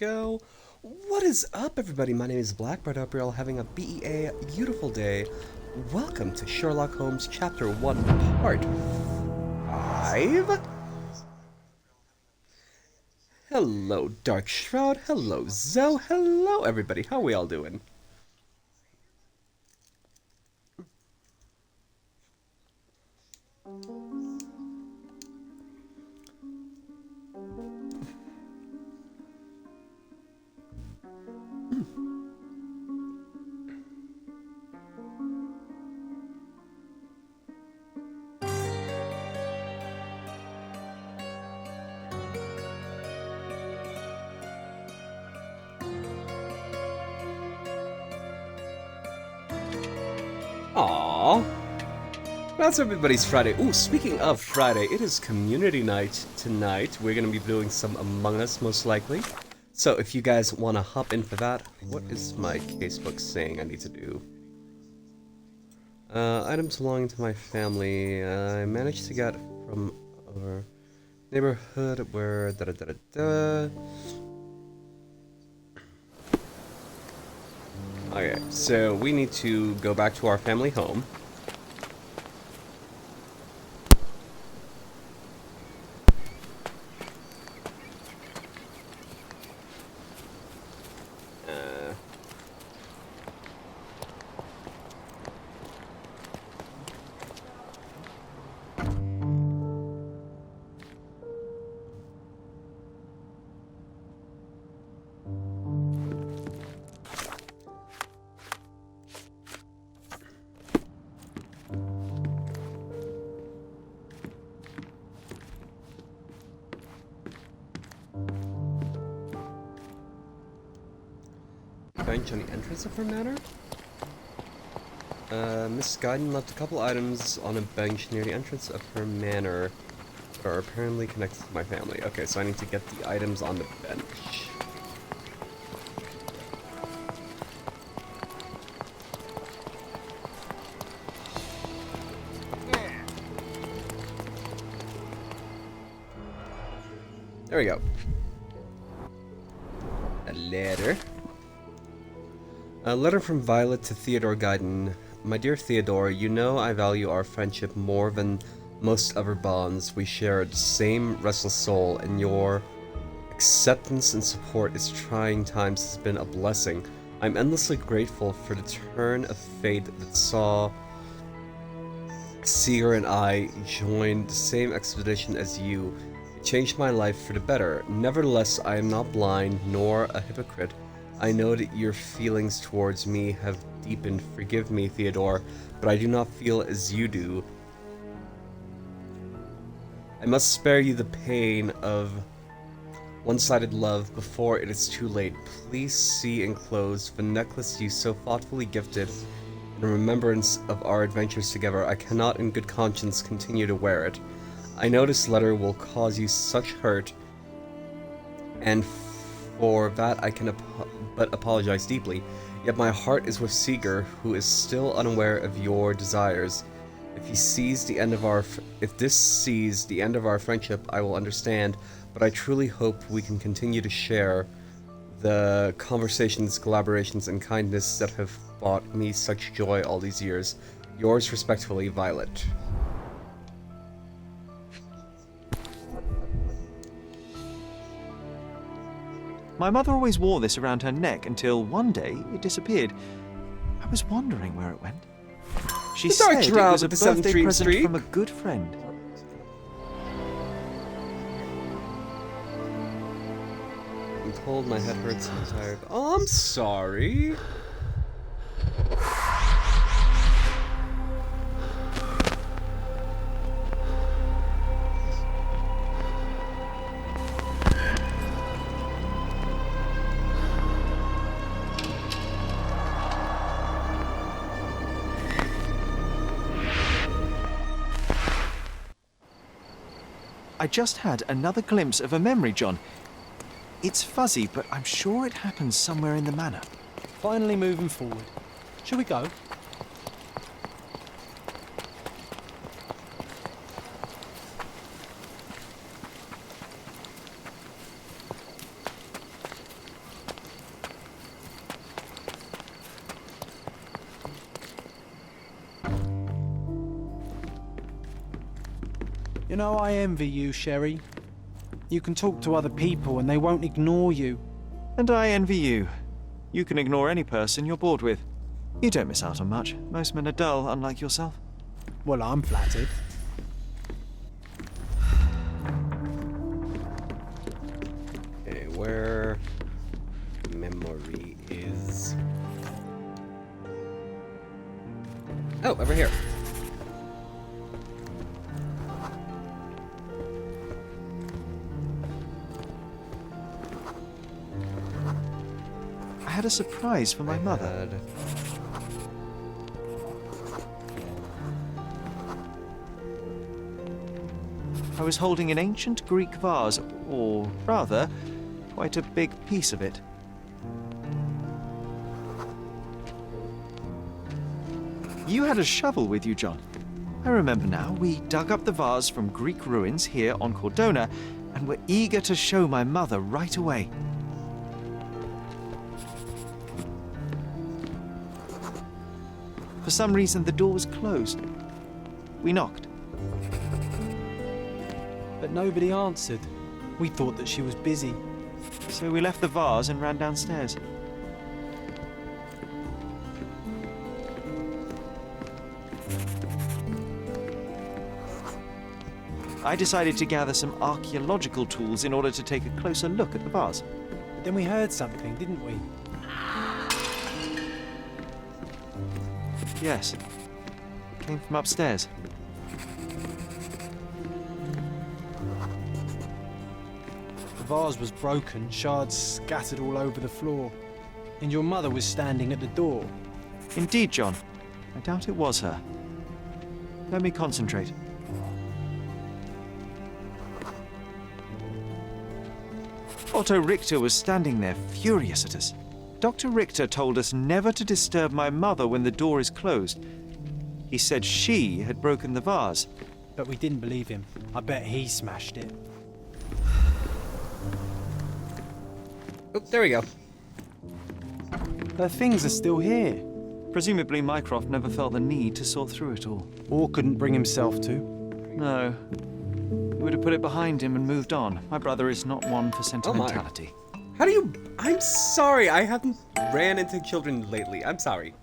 go. What is up, everybody? My name is Blackbird. I hope you're all having a beautiful day. Welcome to Sherlock Holmes Chapter 1, Part 5. Hello, Dark Shroud. Hello, Zoe. Hello, everybody. How are we all doing? Aww. That's everybody's Friday. Ooh, speaking of Friday, it is community night tonight. We're going to be doing some Among Us, most likely. So if you guys want to hop in for that, what is my casebook saying I need to do? Items belonging to my family. I managed to get from our neighborhood where da-da-da-da-da. Okay, so we need to go back to our family home. Bench on the entrance of her manor? Miss Guyton left a couple items on a bench near the entrance of her manor that are apparently connected to my family. Okay, so I need to get the items on the bench. There we go. A letter. A letter from Violet to Theodore Guyton. My dear Theodore, you know I value our friendship more than most other bonds. We share the same restless soul, and your acceptance and support in trying times has been a blessing. I'm endlessly grateful for the turn of fate that saw Seeger and I join the same expedition as you. It changed my life for the better. Nevertheless, I am not blind nor a hypocrite. I know that your feelings towards me have deepened. Forgive me, Theodore, but I do not feel as you do. I must spare you the pain of one-sided love before it is too late. Please see enclosed the necklace you so thoughtfully gifted in remembrance of our adventures together. I cannot in good conscience continue to wear it. I know this letter will cause you such hurt, and for that I can but apologize deeply. Yet my heart is with Seeger, who is still unaware of your desires. If this sees the end of our friendship, I will understand, but I truly hope we can continue to share the conversations, collaborations, and kindness that have brought me such joy all these years. Yours respectfully, Violet. My mother always wore this around her neck until one day it disappeared. I was wondering where it went. She said it was a birthday present from a good friend. I'm told my head hurts and I'm tired. Oh, I'm sorry. I just had another glimpse of a memory, John. It's fuzzy, but I'm sure it happened somewhere in the manor. Finally moving forward. Shall we go? You know, I envy you, Sherry. You can talk to other people and they won't ignore you. And I envy you. You can ignore any person you're bored with. You don't miss out on much. Most men are dull, unlike yourself. Well, I'm flattered. Okay, where memory is. Oh, over here. I had a surprise for my mother. I was holding an ancient Greek vase, or rather, quite a big piece of it. You had a shovel with you, John. I remember now. We dug up the vase from Greek ruins here on Cordona and were eager to show my mother right away. For some reason, the door was closed. We knocked. But nobody answered. We thought that she was busy. So we left the vase and ran downstairs. I decided to gather some archaeological tools in order to take a closer look at the vase. But then we heard something, didn't we? Yes. It came from upstairs. The vase was broken, shards scattered all over the floor. And your mother was standing at the door. Indeed, John. I doubt it was her. Let me concentrate. Otto Richter was standing there, furious at us. Dr. Richter told us never to disturb my mother when the door is closed. He said she had broken the vase. But we didn't believe him. I bet he smashed it. Oh, there we go. Her things are still here. Presumably Mycroft never felt the need to sort through it all. Or couldn't bring himself to. No. He would have put it behind him and moved on. My brother is not one for sentimentality. How do you... I'm sorry, I haven't ran into children lately. I'm sorry.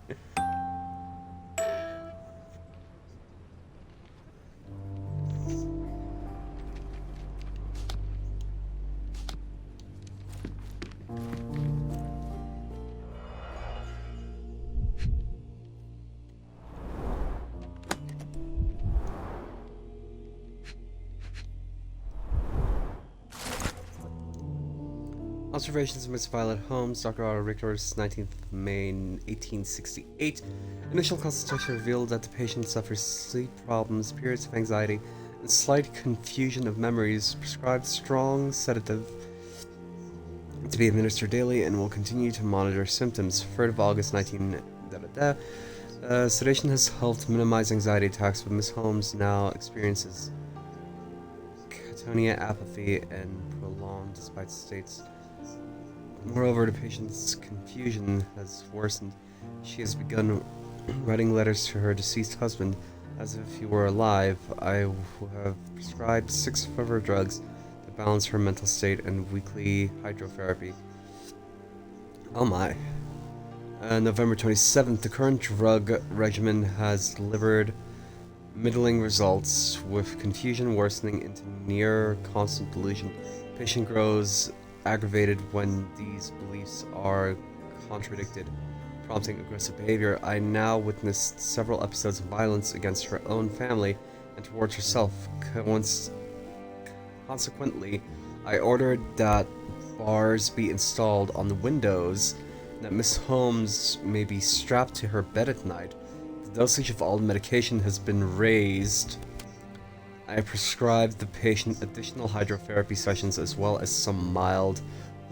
Observations of Miss Violet Holmes, Dr. Otto Richter's 19th May 1868. Initial consultation revealed that the patient suffers sleep problems, periods of anxiety, and slight confusion of memories. Prescribed strong sedative to be administered daily and will continue to monitor symptoms. 3rd of August 19... sedation has helped minimize anxiety attacks, but Miss Holmes now experiences catatonia, apathy, and prolonged despite states. Moreover, the patient's confusion has worsened. She has begun writing letters to her deceased husband as if he were alive. I have prescribed 6 of her drugs to balance her mental state and weekly hydrotherapy. Oh my. November 27th, the current drug regimen has delivered middling results, with confusion worsening into near constant delusion. Patient grows aggravated when these beliefs are contradicted, prompting aggressive behavior. I now witnessed several episodes of violence against her own family and towards herself. Consequently, I ordered that bars be installed on the windows, and that Miss Holmes may be strapped to her bed at night. The dosage of all the medication has been raised. I prescribed the patient additional hydrotherapy sessions as well as some mild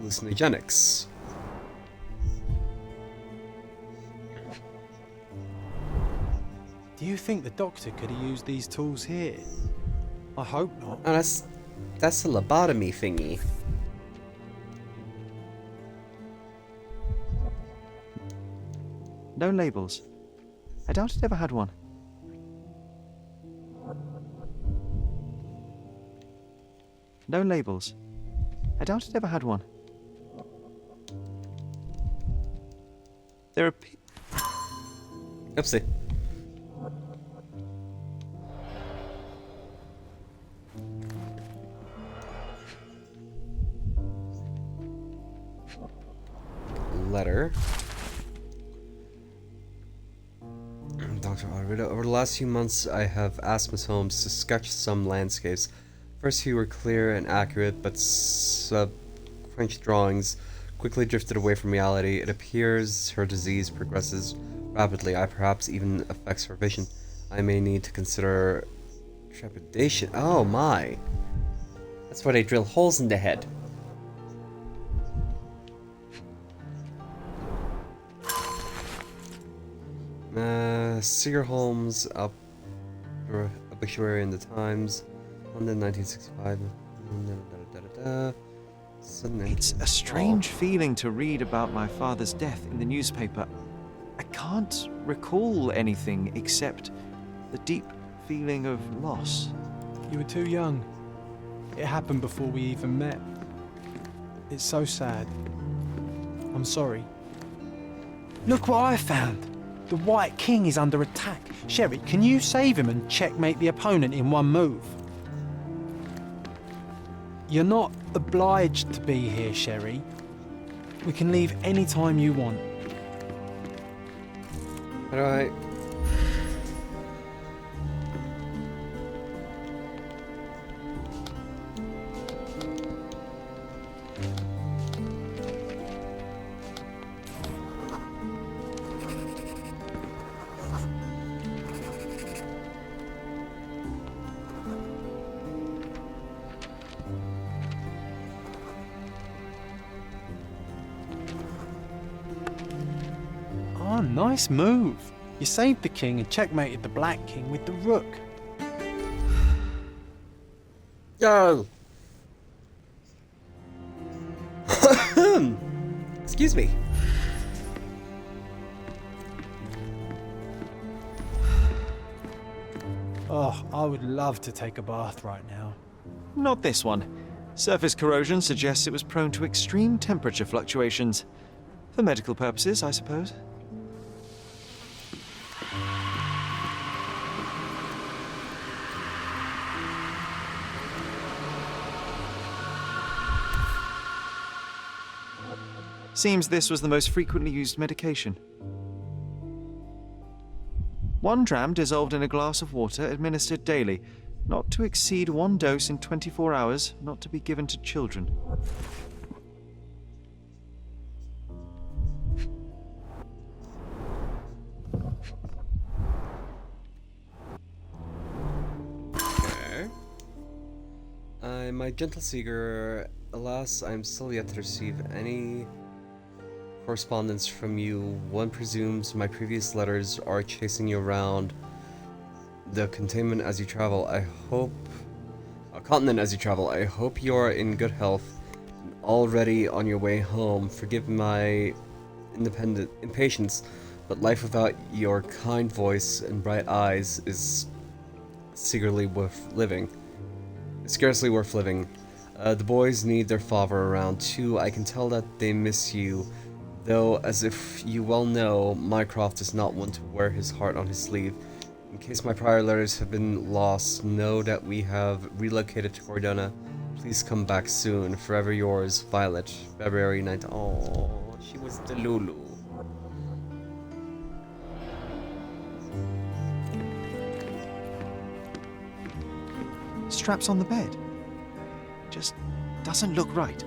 hallucinogenics. Do you think the doctor could have used these tools here? I hope not. Oh, that's a lobotomy thingy. No labels. I doubt it ever had one. no labels. I doubt it ever had one. There are... Oopsie. Letter. Dr. Arvida, over the last few months I have asked Miss Holmes to sketch some landscapes. First few were clear and accurate, but subsequent drawings quickly drifted away from reality. It appears her disease progresses rapidly, perhaps even affects her vision. I may need to consider trepidation. Oh my! That's why they drill holes in the head. Seeger Holmes, obituary in the Times, London, 1965. It's a strange feeling to read about my father's death in the newspaper. I can't recall anything except the deep feeling of loss. You were too young. It happened before we even met. It's so sad. I'm sorry. Look what I found! The White King is under attack. Sherry, can you save him and checkmate the opponent in one move? You're not obliged to be here, Sherry. We can leave any time you want. Alright. Oh, nice move. You saved the king and checkmated the Black King with the rook. Yo! Excuse me. Oh, I would love to take a bath right now. Not this one. Surface corrosion suggests it was prone to extreme temperature fluctuations. For medical purposes, I suppose. Seems this was the most frequently used medication. 1 dram dissolved in a glass of water, administered daily. Not to exceed 1 dose in 24 hours, not to be given to children. Okay. My gentle seeker, alas, I am still yet to receive any correspondence from you. One presumes my previous letters are chasing you around the containment as you travel. Continent as you travel. I hope you are in good health and already on your way home. Forgive my impatience, but life without your kind voice and bright eyes is scarcely worth living. The boys need their father around too. I can tell that they miss you, though, as if you well know, Mycroft is not one to wear his heart on his sleeve. In case my prior letters have been lost, know that we have relocated to Cordona. Please come back soon. Forever yours, Violet. February 9th. Oh, she was the Lulu. Straps on the bed. Just doesn't look right.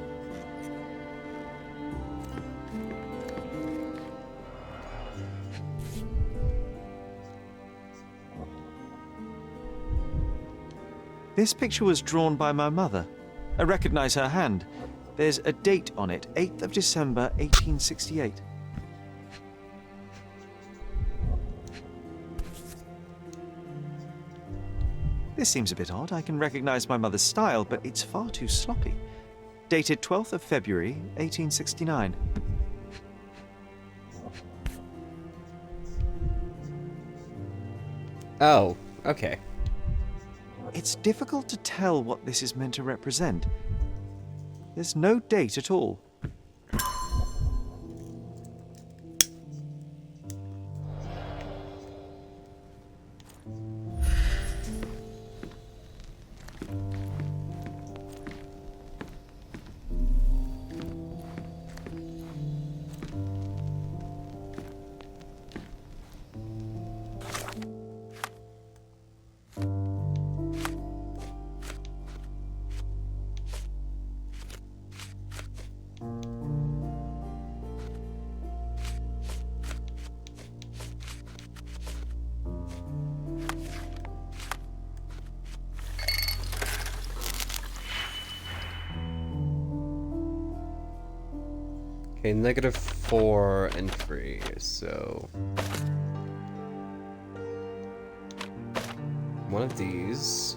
This picture was drawn by my mother. I recognize her hand. There's a date on it, 8th of December, 1868. This seems a bit odd. I can recognize my mother's style, but it's far too sloppy. Dated 12th of February, 1869. Oh, okay. It's difficult to tell what this is meant to represent. There's no date at all. Okay, -4 and 3, so... one of these.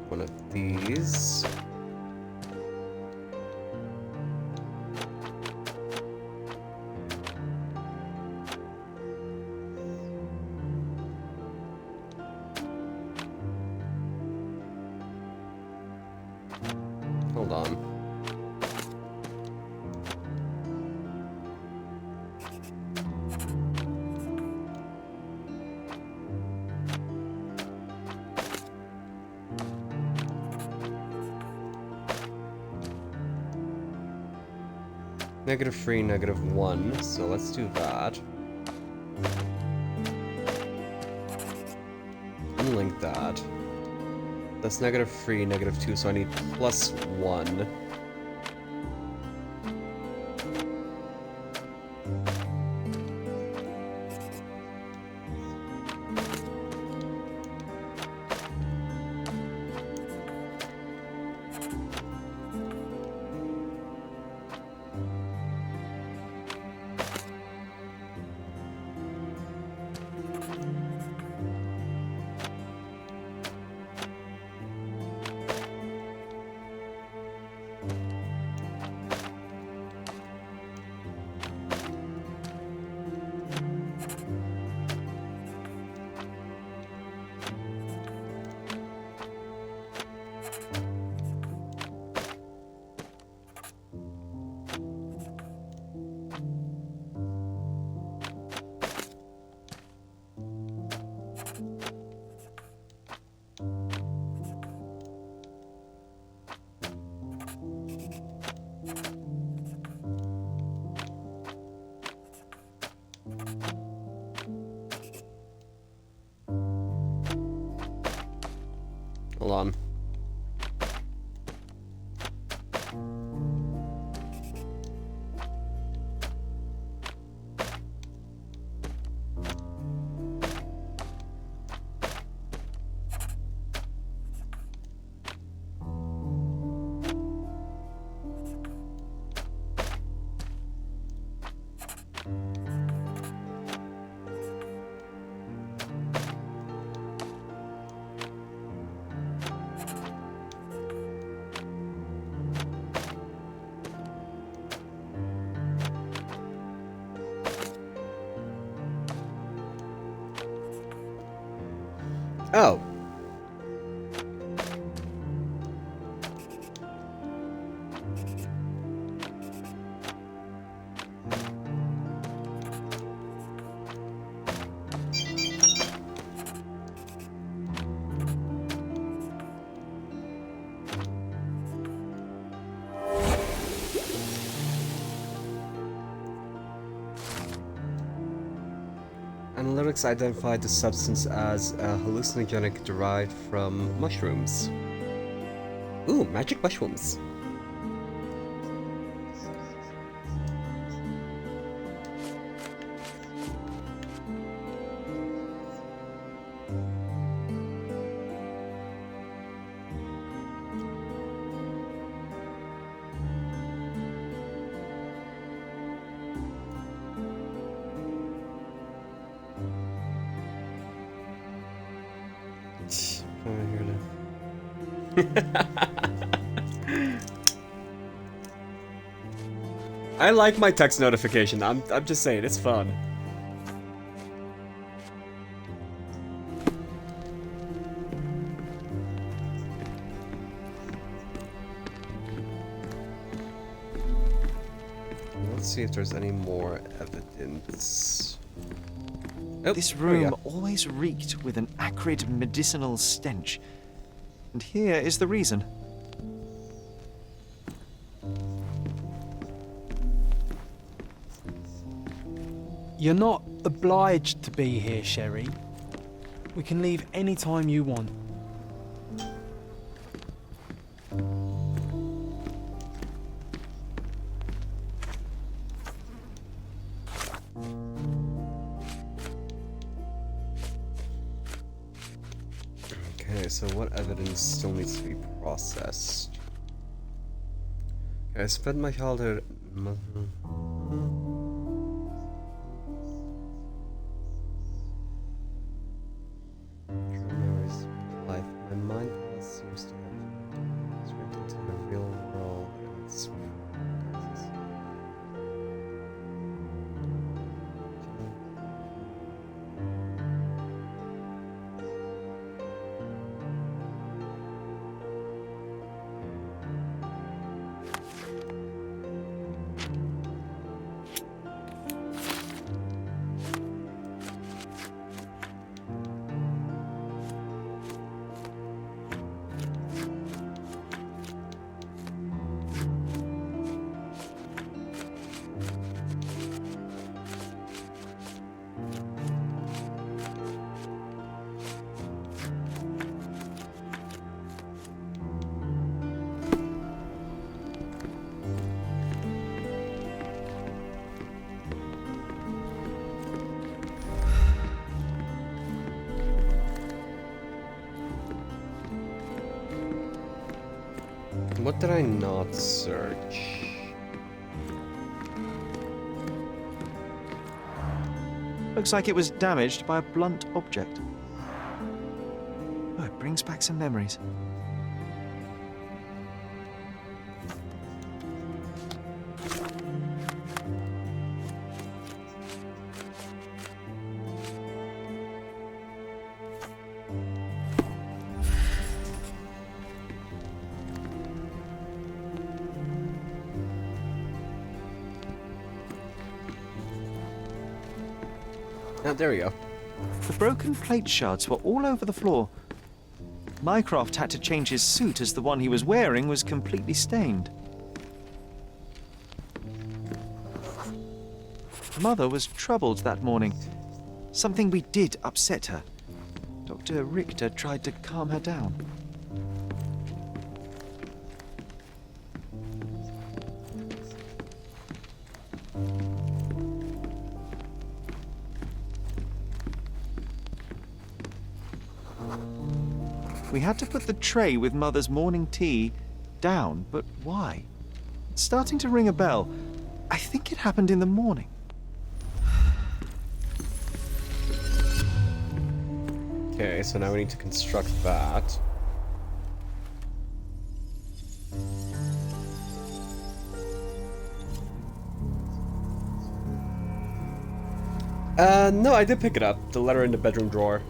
One of these. Hold on. -3, -1, so let's do that. Unlink that. That's -3, -2, so I need +1. Hold on. Oh. Analytics identified the substance as a hallucinogenic derived from mushrooms. Ooh, magic mushrooms. I like my text notification. I'm just saying, it's fun. Let's see if there's any more evidence. Oh, this room always reeked with an acrid medicinal stench. And here is the reason. You're not obliged to be here, Sherry. We can leave any time you want. Okay, so what evidence still needs to be processed? Okay, I spent my childhood... Memories of life. My mind seems to have swept into the real world and its What did I not search? Looks like it was damaged by a blunt object. Oh, it brings back some memories. Oh, there we go. The broken plate shards were all over the floor. Mycroft had to change his suit as the one he was wearing was completely stained. Mother was troubled that morning. Something we did upset her. Dr. Richter tried to calm her down. We had to put the tray with Mother's morning tea down, but why? It's starting to ring a bell. I think it happened in the morning. Okay, so now we need to construct that. No, I did pick it up. The letter in the bedroom drawer.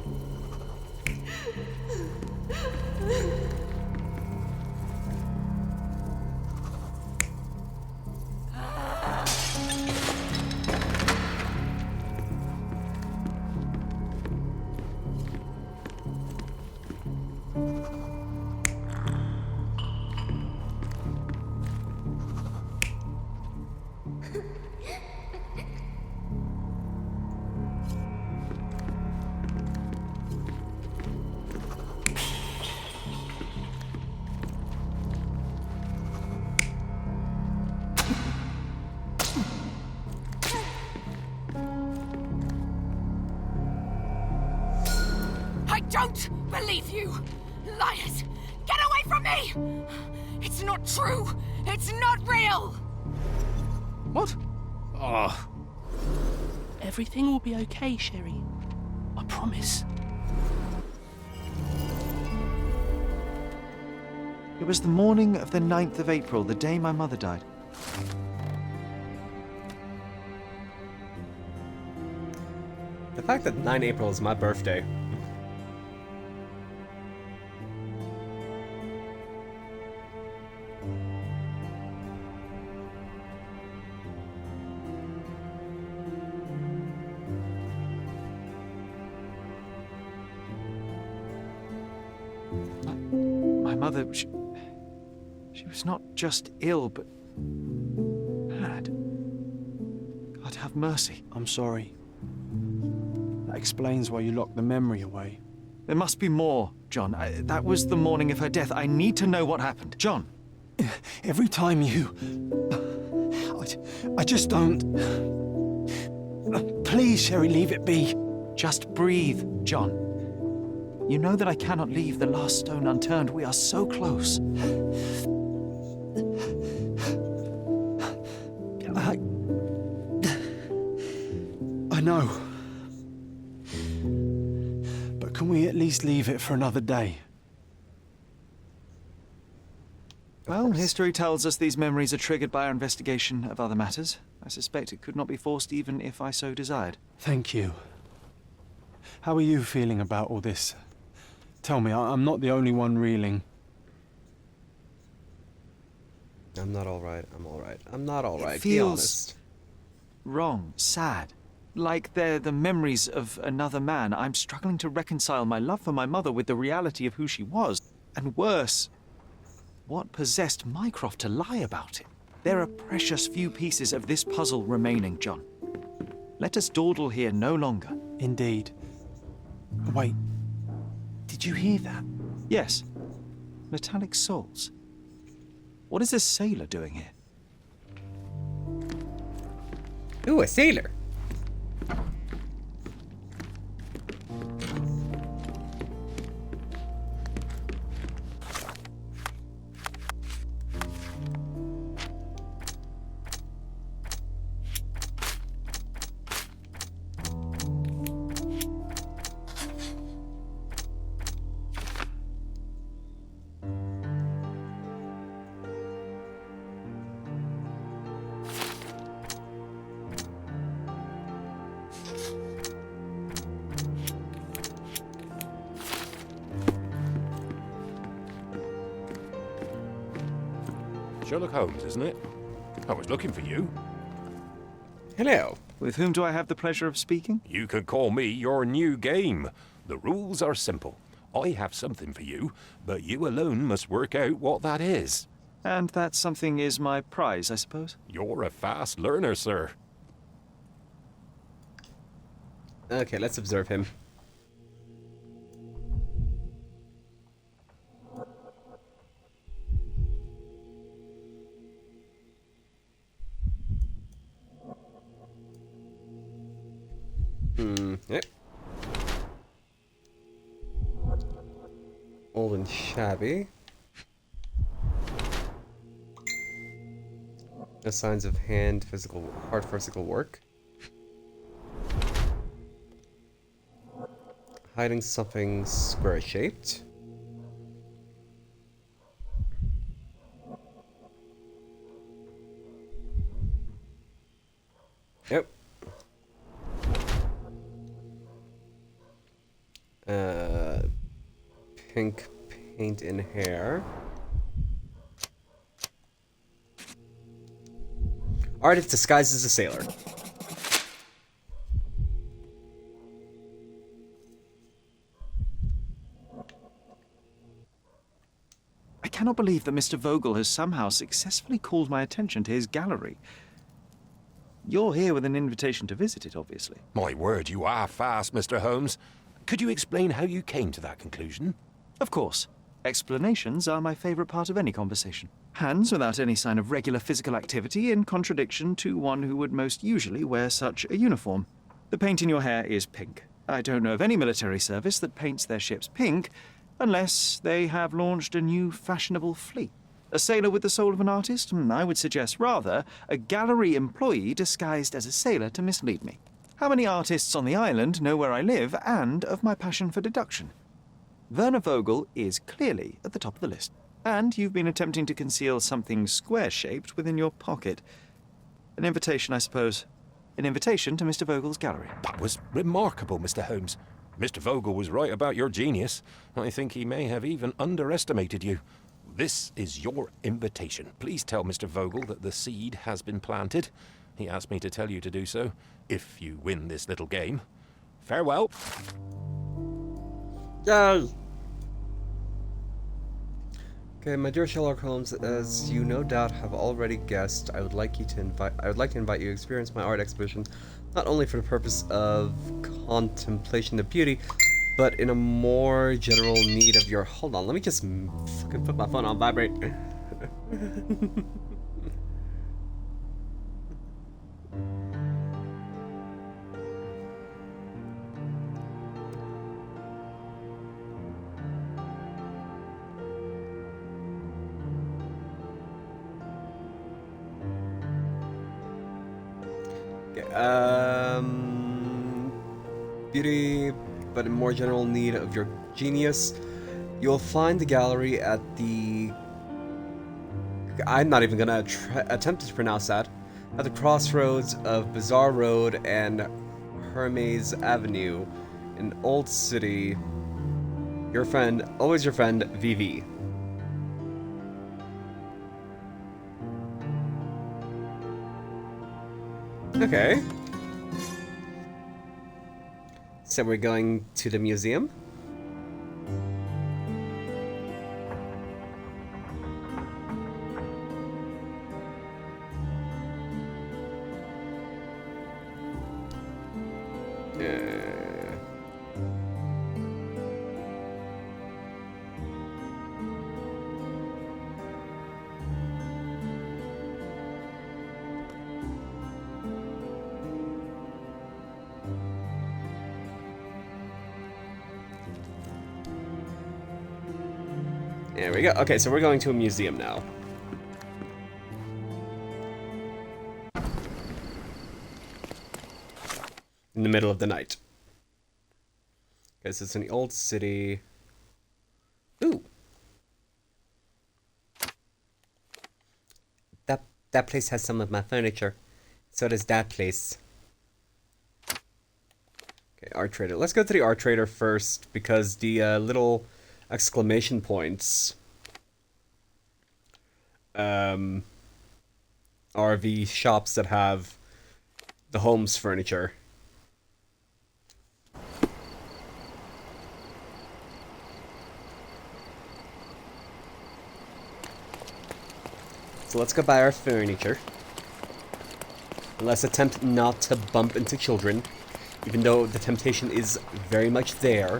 I don't believe you! Liars! Get away from me! It's not true! It's not real! What? Oh. Everything will be okay, Sherry. I promise. It was the morning of the 9th of April, the day my mother died. The fact that 9 April is my birthday. My mother, she was not just ill, but mad. God have mercy. I'm sorry. That explains why you locked the memory away. There must be more, John. That was the morning of her death. I need to know what happened. John! Every time you... I just don't... Please, Sherry, leave it be. Just breathe, John. You know that I cannot leave the last stone unturned. We are so close. I know. But can we at least leave it for another day? Well, history tells us these memories are triggered by our investigation of other matters. I suspect it could not be forced even if I so desired. Thank you. How are you feeling about all this? Tell me, I'm not the only one reeling. I'm not alright, I'm alright. I'm not alright, Be be feels honest. wrong, sad. Like they're the memories of another man. I'm struggling to reconcile my love for my mother with the reality of who she was. And worse, what possessed Mycroft to lie about it? There are precious few pieces of this puzzle remaining, John. Let us dawdle here no longer. Indeed. Wait, did you hear that? Yes, metallic soles. What is this sailor doing here? Ooh, a sailor. Sherlock Holmes, isn't it? I was looking for you. Hello. With whom do I have the pleasure of speaking? You can call me your new game. The rules are simple. I have something for you, but you alone must work out what that is. And that something is my prize, I suppose? You're a fast learner, sir. Okay, let's observe him. Yep. Old and shabby. No signs of hard physical work. Hiding something square-shaped. Yep. Pink paint in hair. Artist disguised as a sailor. I cannot believe that Mr. Vogel has somehow successfully called my attention to his gallery. You're here with an invitation to visit it, obviously. My word, you are fast, Mr. Holmes. Could you explain how you came to that conclusion? Of course. Explanations are my favorite part of any conversation. Hands without any sign of regular physical activity, in contradiction to one who would most usually wear such a uniform. The paint in your hair is pink. I don't know of any military service that paints their ships pink, unless they have launched a new fashionable fleet. A sailor with the soul of an artist? I would suggest rather a gallery employee disguised as a sailor to mislead me. How many artists on the island know where I live and of my passion for deduction? Werner Vogel is clearly at the top of the list. And you've been attempting to conceal something square-shaped within your pocket. An invitation, I suppose. an invitation to Mr. Vogel's gallery. That was remarkable, Mr. Holmes. Mr. Vogel was right about your genius. I think he may have even underestimated you. This is your invitation. Please tell Mr. Vogel that the seed has been planted. He asked me to tell you to do so, if you win this little game. Farewell. Yay! Okay, my dear Sherlock Holmes, as you no doubt have already guessed, I would like to invite you to experience my art exhibition, not only for the purpose of contemplation of beauty, but in a more general need of your... Hold on, let me just fucking put my phone on vibrate. Beauty, but in more general need of your genius. You'll find the gallery at the... I'm not even gonna attempt to pronounce that. At the crossroads of Bazaar Road and Hermes Avenue in Old City. Your friend, always your friend, VV. Okay. So we're going to the museum? There we go. Okay, so we're going to a museum now. In the middle of the night. Okay, so it's in the old city. Ooh. That place has some of my furniture. So does that place. Okay, art trader. Let's go to the art trader first, because the little exclamation points are the shops that have the Holmes furniture. So let's go buy our furniture. And let's attempt not to bump into children, even though the temptation is very much there.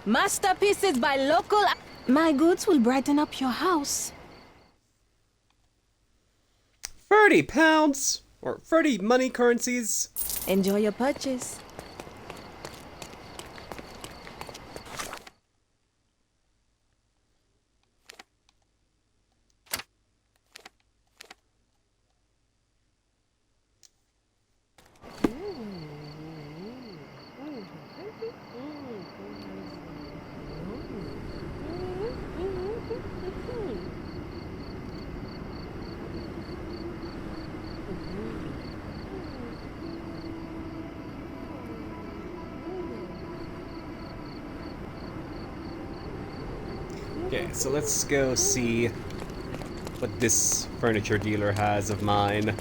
Masterpieces by local... My goods will brighten up your house. 30 pounds! Or 30 money currencies. Enjoy your purchase. Okay, so let's go see what this furniture dealer has of mine.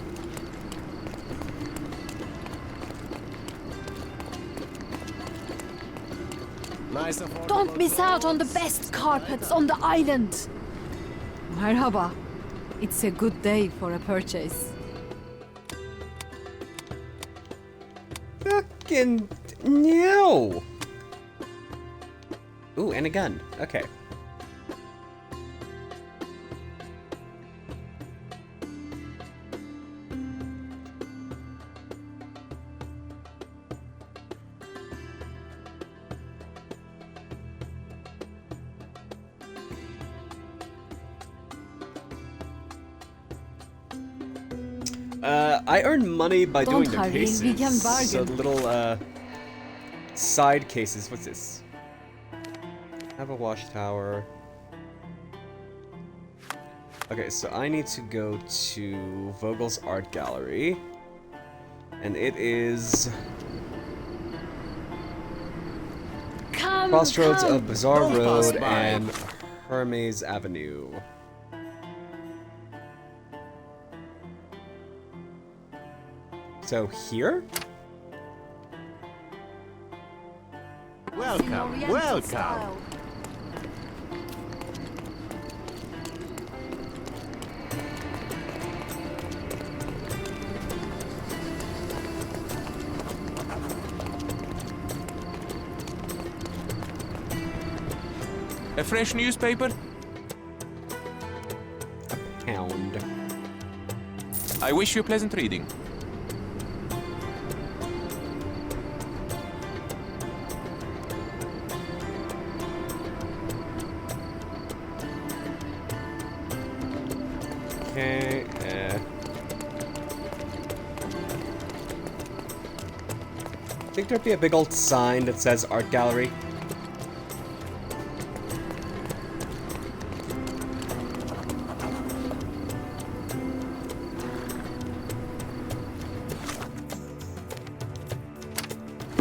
Don't miss out on the best carpets on the island. Merhaba. It's a good day for a purchase. Fucking no! Ooh, and a gun. Okay. I earn money by Don't doing the hurry, cases. we can bargain. So the little, side cases. What's this? Have a watchtower. Okay, so I need to go to Vogel's art gallery. And it is Come, crossroads come. of Bazaar Don't pass Road by. and Hermes Avenue. So here? Welcome, welcome. A fresh newspaper? Pound. I wish you pleasant reading. Okay, I think there'd be a big old sign that says Art Gallery.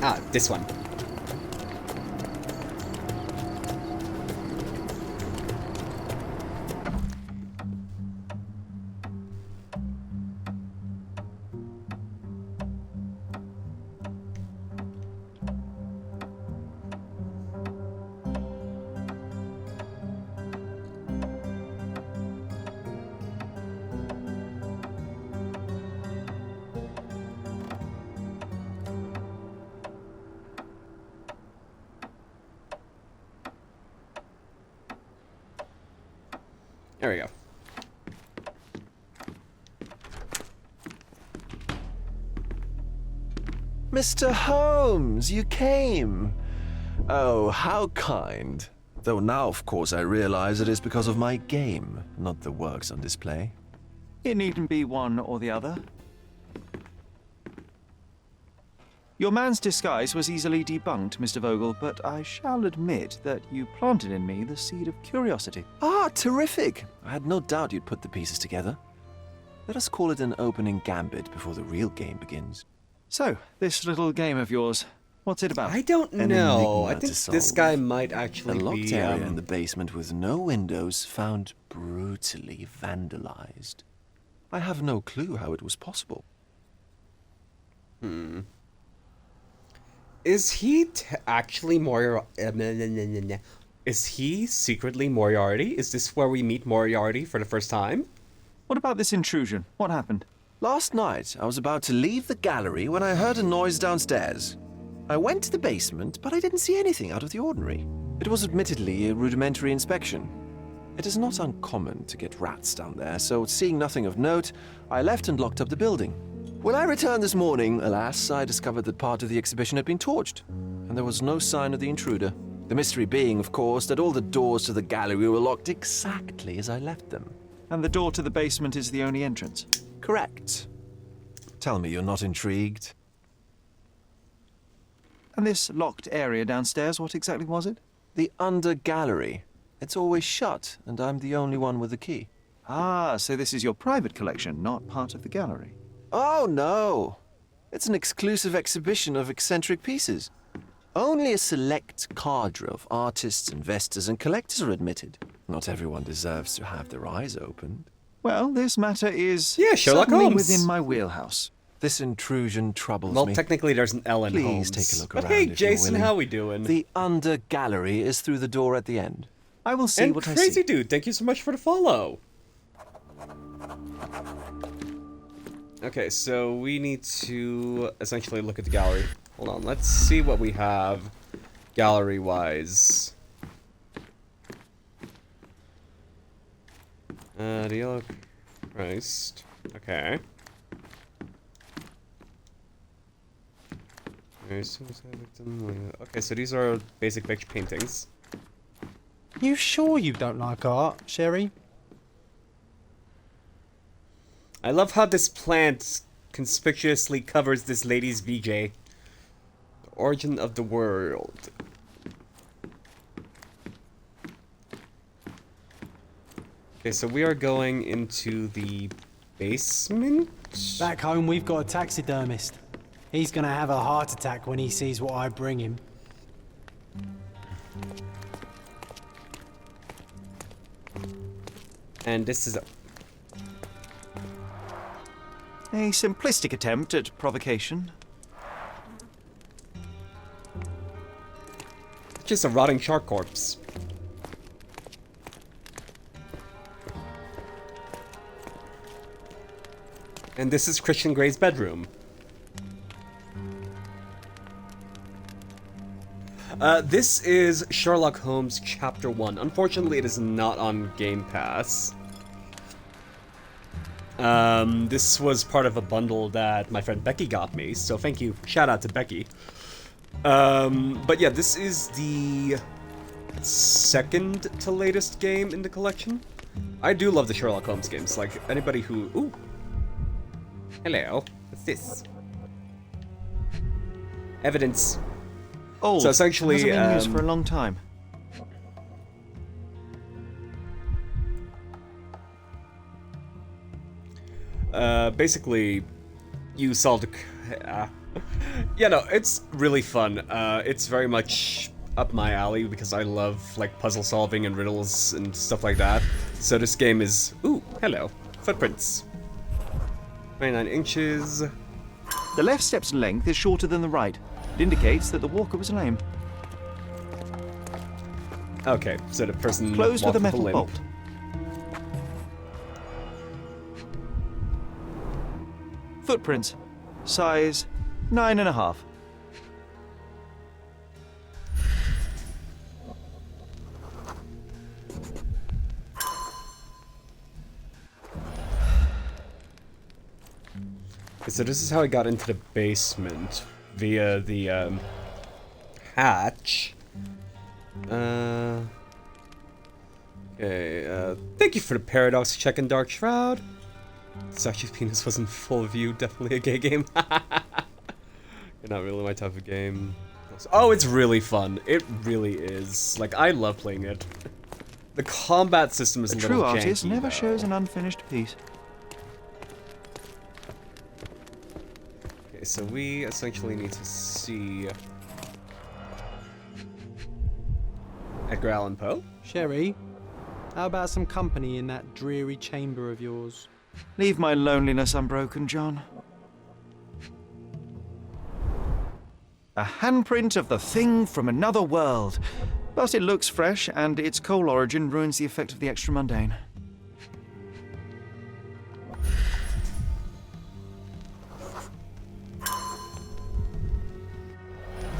Ah, this one. There we go. Mr. Holmes, you came. Oh, how kind. Though now, of course, I realize it is because of my game, not the works on display. It needn't be one or the other. Your man's disguise was easily debunked, Mr. Vogel, but I shall admit that you planted in me the seed of curiosity. Ah, terrific. I had no doubt you'd put the pieces together. Let us call it an opening gambit before the real game begins. So, this little game of yours, what's it about? I don't An know. enigma I to think solve. this guy might A actually locked be. area in the basement with no windows found brutally vandalized. I have no clue how it was possible. Is he actually Is he secretly Moriarty? Is this where we meet Moriarty for the first time? What about this intrusion? What happened? Last night, I was about to leave the gallery when I heard a noise downstairs. I went to the basement, but I didn't see anything out of the ordinary. It was admittedly a rudimentary inspection. It is not uncommon to get rats down there, so seeing nothing of note, I left and locked up the building. When I returned this morning, alas, I discovered that part of the exhibition had been torched, and there was no sign of the intruder. The mystery being, of course, that all the doors to the gallery were locked exactly as I left them. And the door to the basement is the only entrance? Correct. Tell me you're not intrigued. And this locked area downstairs, what exactly was it? The under gallery. It's always shut, and I'm the only one with the key. Ah, so this is your private collection, not part of the gallery. Oh, no. It's an exclusive exhibition of eccentric pieces. Only a select cadre of artists, investors, and collectors are admitted. Not everyone deserves to have their eyes opened. Well, this matter is Yeah, Sherlock certainly Holmes. within my wheelhouse. This intrusion troubles Well, me. technically there's an L in Please Holmes. take a look But around hey, if you're Jason, willing. how we doing? The under gallery is through the door at the end. I will see and what I Crazy see. Dude, thank you so much for the follow. Okay, so we need to essentially look at the gallery. Hold on, let's see what we have gallery-wise. The yellow Christ. Okay. Okay, so these are basic picture paintings. You sure you don't like art, Sherry? I love how this plant conspicuously covers this lady's b.b.g. The origin of the world. Okay, so we are going into the basement? Back home, we've got a taxidermist. He's gonna have a heart attack when he sees what I bring him. And this is A simplistic attempt at provocation. just a rotting shark corpse. And this is Christian Grey's bedroom. This is Sherlock Holmes Chapter 1. Unfortunately, it is not on Game Pass. This was part of a bundle that my friend Becky got me, so thank you. Shout out to Becky. But yeah, this is the second to latest game in the collection. I do love the Sherlock Holmes games. Like, anybody who... Ooh. Hello. What's this? Evidence. Old. So essentially, hasn't been used for a long time. Basically, you solved yeah, no, it's really fun. It's very much up my alley because I love, like, puzzle solving and riddles and stuff like that. So this game is... Ooh, hello. Footprints. 29 inches. The left step's length is shorter than the right. It indicates that the walker was lame. Okay, so the person Closed with a metal limp. bolt. Footprints. Size 9.5. So this is how I got into the basement via the hatch. Okay, thank you for the paradox check in Dark Shroud. Sashi's penis was in full view, definitely a gay game. You're not really my type of game. Oh, it's really fun. It really is. Like, I love playing it. The combat system is a little janky, true artist never though. shows an unfinished piece. Okay, so we essentially need to see Edgar Allan Poe. Sherry, how about some company in that dreary chamber of yours? Leave my loneliness unbroken, John. A handprint of the thing from another world. But it looks fresh, and its coal origin ruins the effect of the extra mundane.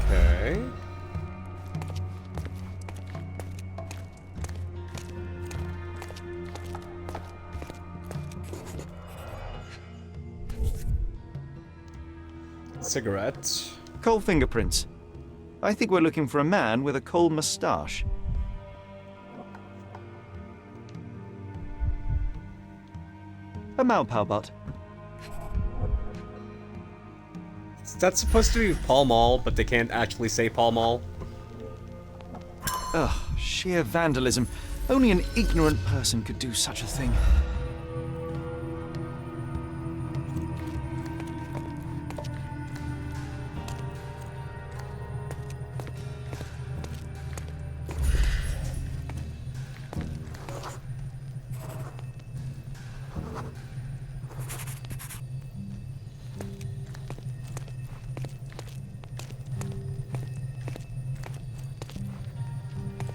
Okay. Cigarette. Coal fingerprints. I think we're looking for a man with a coal moustache. A Maupau butt. That's supposed to be Pall Mall, but they can't actually say Pall Mall. Ugh, sheer vandalism. Only an ignorant person could do such a thing.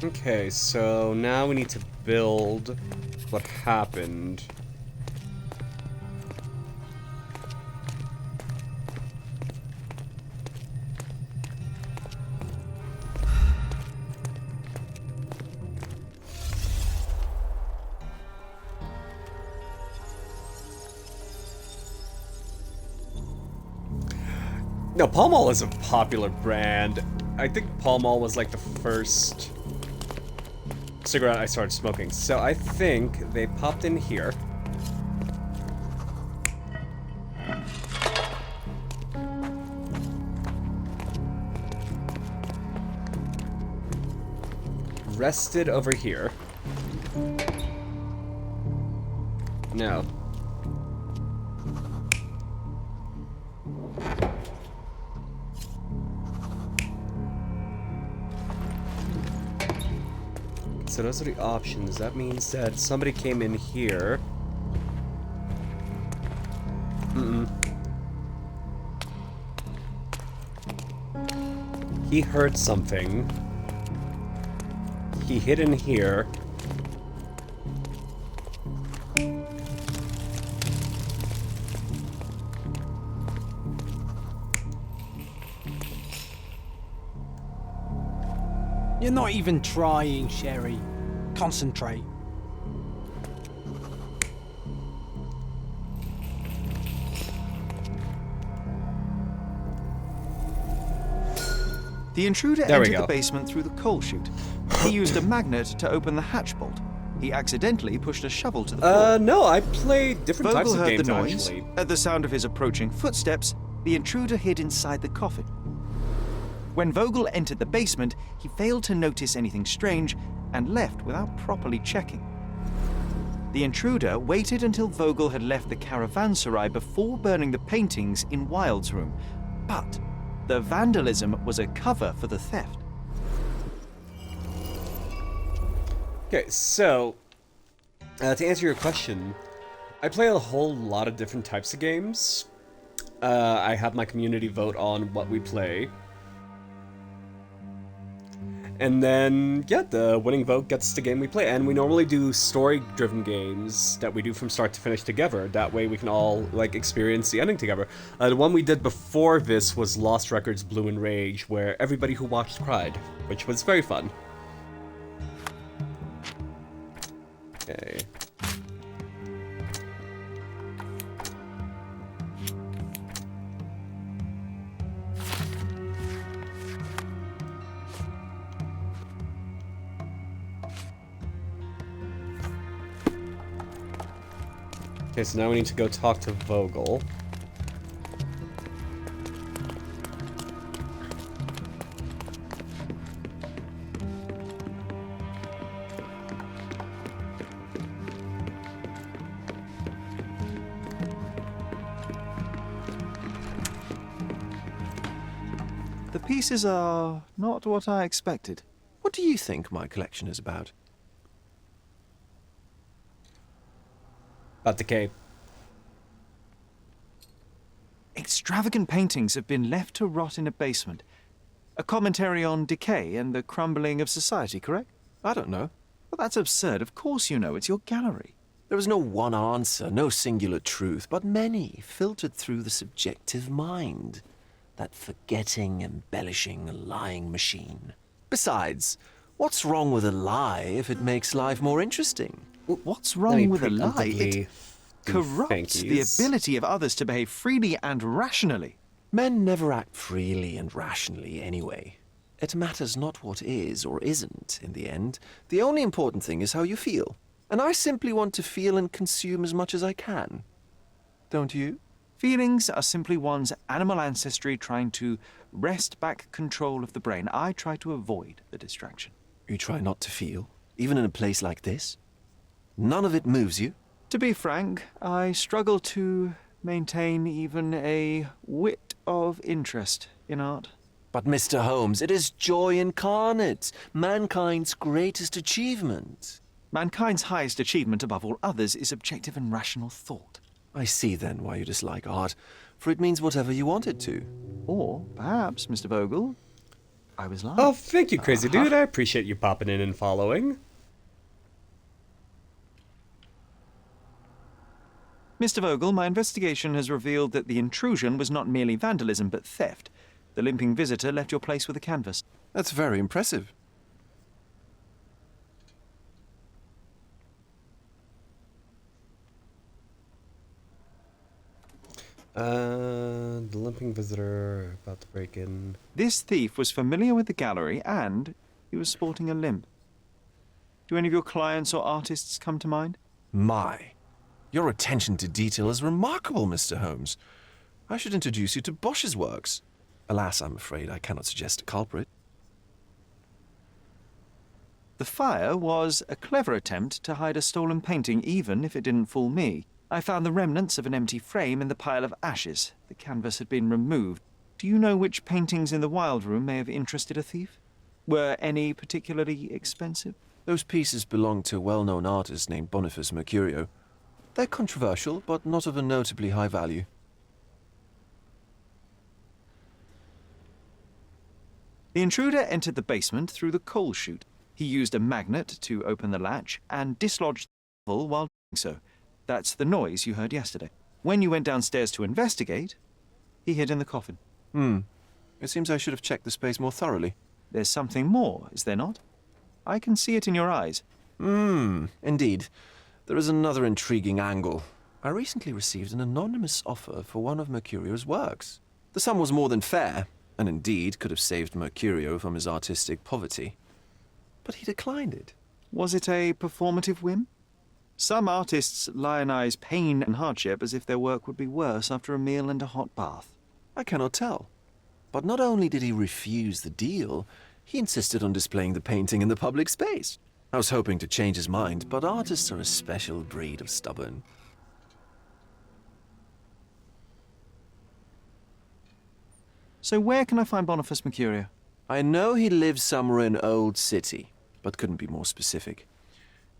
Okay, so now we need to build what happened. No, Pall Mall is a popular brand. I think Pall Mall was like the first cigarette I started smoking. So I think they popped in here. Rested over here. No. so those are the options. That means that somebody came in here. He heard something. He hid in here. You're not even trying, Sherry. Concentrate. The intruder There we entered go. the basement through the coal chute. He used a magnet to open the hatch bolt. He accidentally pushed a shovel to the floor. No, I play different types Vogel of heard games, the noise. actually. At the sound of his approaching footsteps, the intruder hid inside the coffin. When Vogel entered the basement, he failed to notice anything strange and left without properly checking. The intruder waited until Vogel had left the caravanserai before burning the paintings in Wilde's room. But the vandalism was a cover for the theft. Okay, so, to answer your question, I play a whole lot of different types of games. I have my community vote on what we play. And then, yeah, the winning vote gets the game we play. And we normally do story-driven games that we do from start to finish together. That way we can all, like, experience the ending together. The one we did before this was Lost Records Blue and Rage, where everybody who watched cried, which was very fun. Okay. Okay, so now we need to go talk to Vogel. The pieces are not what I expected. What do you think my collection is about? About the cave. Extravagant paintings have been left to rot in a basement. A commentary on decay and the crumbling of society, correct? I don't know. Well, that's absurd. Of course you know. It's your gallery. There is no one answer, no singular truth, but many filtered through the subjective mind. That forgetting, embellishing, lying machine. Besides, what's wrong with a lie if it makes life more interesting? What's wrong with a lie? It do corrupts the thankies. ability of others to behave freely and rationally. Men never act freely and rationally anyway. It matters not what is or isn't in the end. The only important thing is how you feel. And I simply want to feel and consume as much as I can. Don't you? Feelings are simply one's animal ancestry trying to wrest back control of the brain. I try to avoid the distraction. You try not to feel, even in a place like this? None of it moves you? To be frank, I struggle to maintain even a whit of interest in art. But Mr. Holmes, it is joy incarnate, mankind's greatest achievement. Mankind's highest achievement above all others is objective and rational thought. I see then why you dislike art, for it means whatever you want it to. Or perhaps, Mr. Vogel, I was lying. Oh, thank you, crazy dude. I appreciate you popping in and following. Mr. Vogel, my investigation has revealed that the intrusion was not merely vandalism, but theft. The limping visitor left your place with a canvas. That's very impressive. The limping visitor about to break in. This thief was familiar with the gallery and he was sporting a limp. Do any of your clients or artists come to mind? My, your attention to detail is remarkable, Mr. Holmes. I should introduce you to Bosch's works. Alas, I'm afraid I cannot suggest a culprit. The fire was a clever attempt to hide a stolen painting, even if it didn't fool me. I found the remnants of an empty frame in the pile of ashes. The canvas had been removed. Do you know which paintings in the Wild Room may have interested a thief? Were any particularly expensive? Those pieces belong to a well-known artist named Boniface Mercurio. They're controversial, but not of a notably high value. The intruder entered the basement through the coal chute. He used a magnet to open the latch and dislodged the shovel while doing so. That's the noise you heard yesterday. When you went downstairs to investigate, he hid in the coffin. It seems I should have checked the space more thoroughly. There's something more, is there not? I can see it in your eyes. Indeed. There is another intriguing angle. I recently received an anonymous offer for one of Mercurio's works. The sum was more than fair, and indeed could have saved Mercurio from his artistic poverty. But he declined it. Was it a performative whim? Some artists lionize pain and hardship as if their work would be worse after a meal and a hot bath. I cannot tell. But not only did he refuse the deal, he insisted on displaying the painting in the public space. I was hoping to change his mind, but artists are a special breed of stubborn. So where can I find Boniface Mercurio? I know he lives somewhere in Old City, but couldn't be more specific.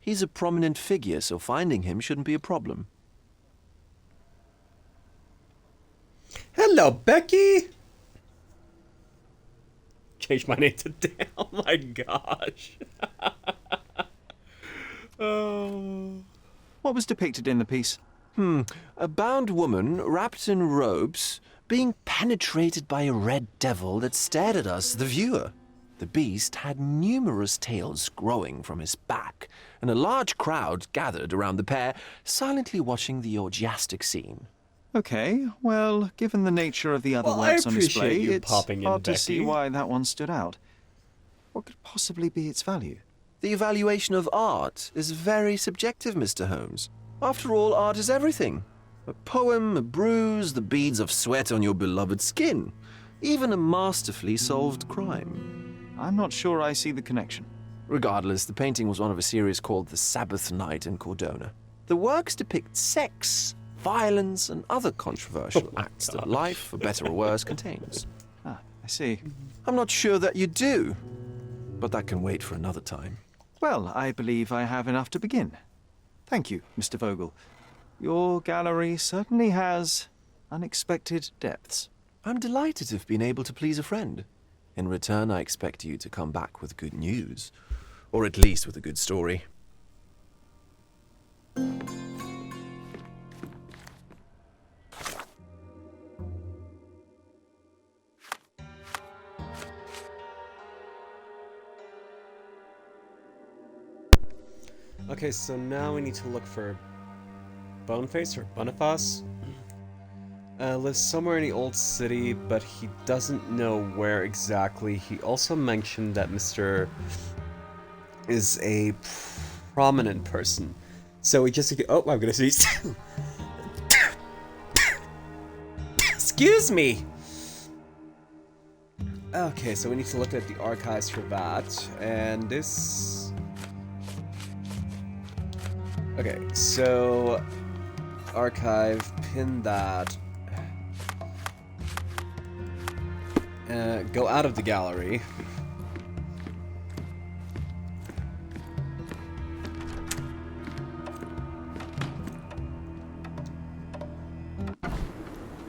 He's a prominent figure, so finding him shouldn't be a problem. Hello, Becky! Change my name to Dan. Oh my gosh. Oh. What was depicted in the piece? A bound woman, wrapped in robes, being penetrated by a red devil that stared at us, the viewer. The beast had numerous tails growing from his back, and a large crowd gathered around the pair, silently watching the orgiastic scene. Okay, well, given the nature of the other Well, I works on display, appreciate you it's popping in, hard to see Becky. why that one stood out. What could possibly be its value? The evaluation of art is very subjective, Mr. Holmes. After all, art is everything. A poem, a bruise, the beads of sweat on your beloved skin. Even a masterfully solved crime. I'm not sure I see the connection. Regardless, the painting was one of a series called The Sabbath Night in Cordona. The works depict sex, violence, and other controversial acts that life, for better or worse, contains. Ah, I see. I'm not sure that you do, but that can wait for another time. Well, I believe I have enough to begin. Thank you, Mr. Vogel. Your gallery certainly has unexpected depths. I'm delighted to have been able to please a friend. In return, I expect you to come back with good news. Or at least with a good story. Okay, so now we need to look for Boneface or Boniface. Lives somewhere in the old city, but he doesn't know where exactly. He also mentioned that Mr. is a prominent person. So we just... Oh, I'm gonna sneeze. Excuse me! Okay, so we need to look at the archives for that. And this... Okay, so... Archive, pin that. Go out of the gallery.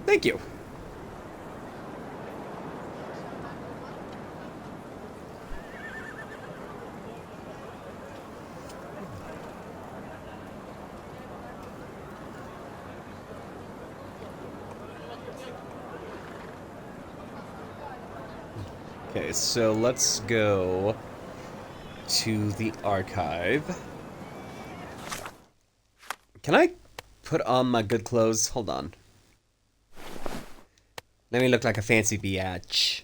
Thank you. Okay, so let's go to the archive. Can I put on my good clothes? Hold on. Let me look like a fancy biatch.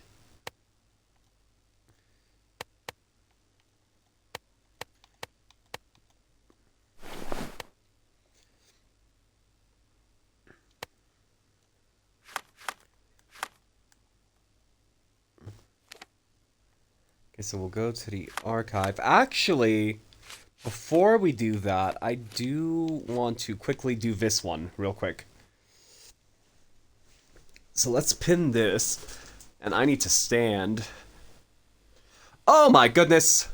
Okay, so we'll go to the archive. Actually, before we do that, I do want to quickly do this one real quick. So let's pin this, and I need to stand. Oh my goodness!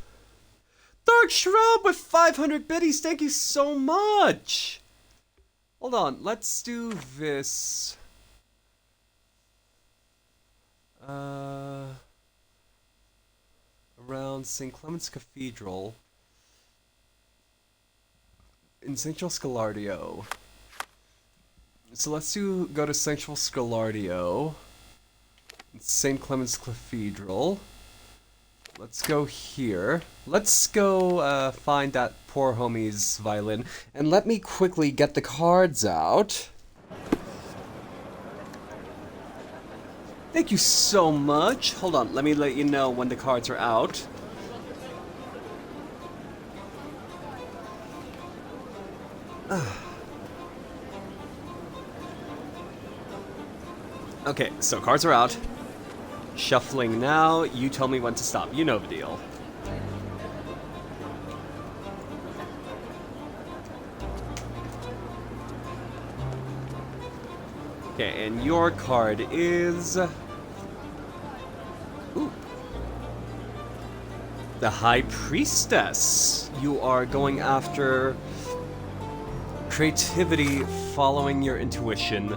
There dark shrub with 500 biddies. Thank you so much. Hold on, let's do this. Around St. Clement's Cathedral in Central Scalardio. So let's go to Central Scalardio, St. Clement's Cathedral. Let's go here. Let's go find that poor homie's violin, and let me quickly get the cards out. Thank you so much. Hold on, let me let you know when the cards are out. Okay, so cards are out. Shuffling now. You tell me when to stop. You know the deal. Okay, and your card is... Ooh. The High Priestess. You are going after creativity, following your intuition,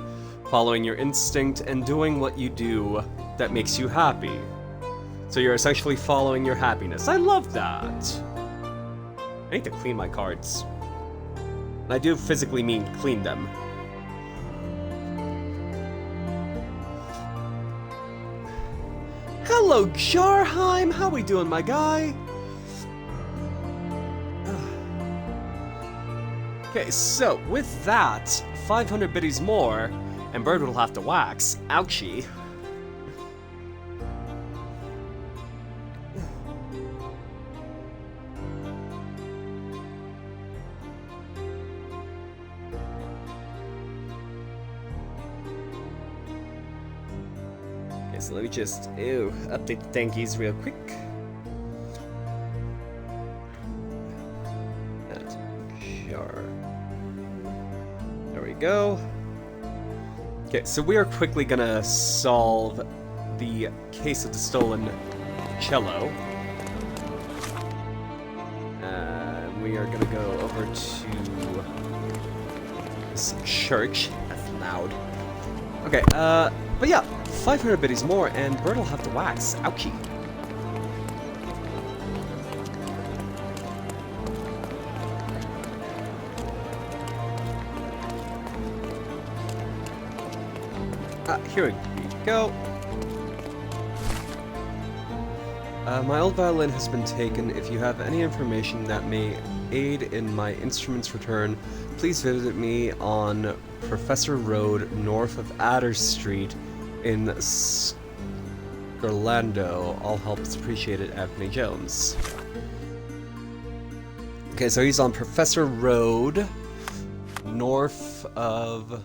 following your instinct, and doing what you do that makes you happy. So you're essentially following your happiness. I love that. I need to clean my cards. And I do physically mean clean them. Hello, Jarheim! How we doing, my guy? Okay, so with that, 500 biddies more, and Bird will have to wax. Ouchie. Okay, so let me just update the tankies real quick. There we go. Okay, so we are quickly gonna solve the case of the stolen cello. We are gonna go over to this church. That's loud. Okay, but yeah, 500 biddies more, and Bird will have to wax. Ouchie. Here we go. My old violin has been taken. If you have any information that may aid in my instrument's return, please visit me on Professor Road, north of Adder Street in Scarlando. All help is appreciated, Anthony Jones. Okay, so he's on Professor Road, north of...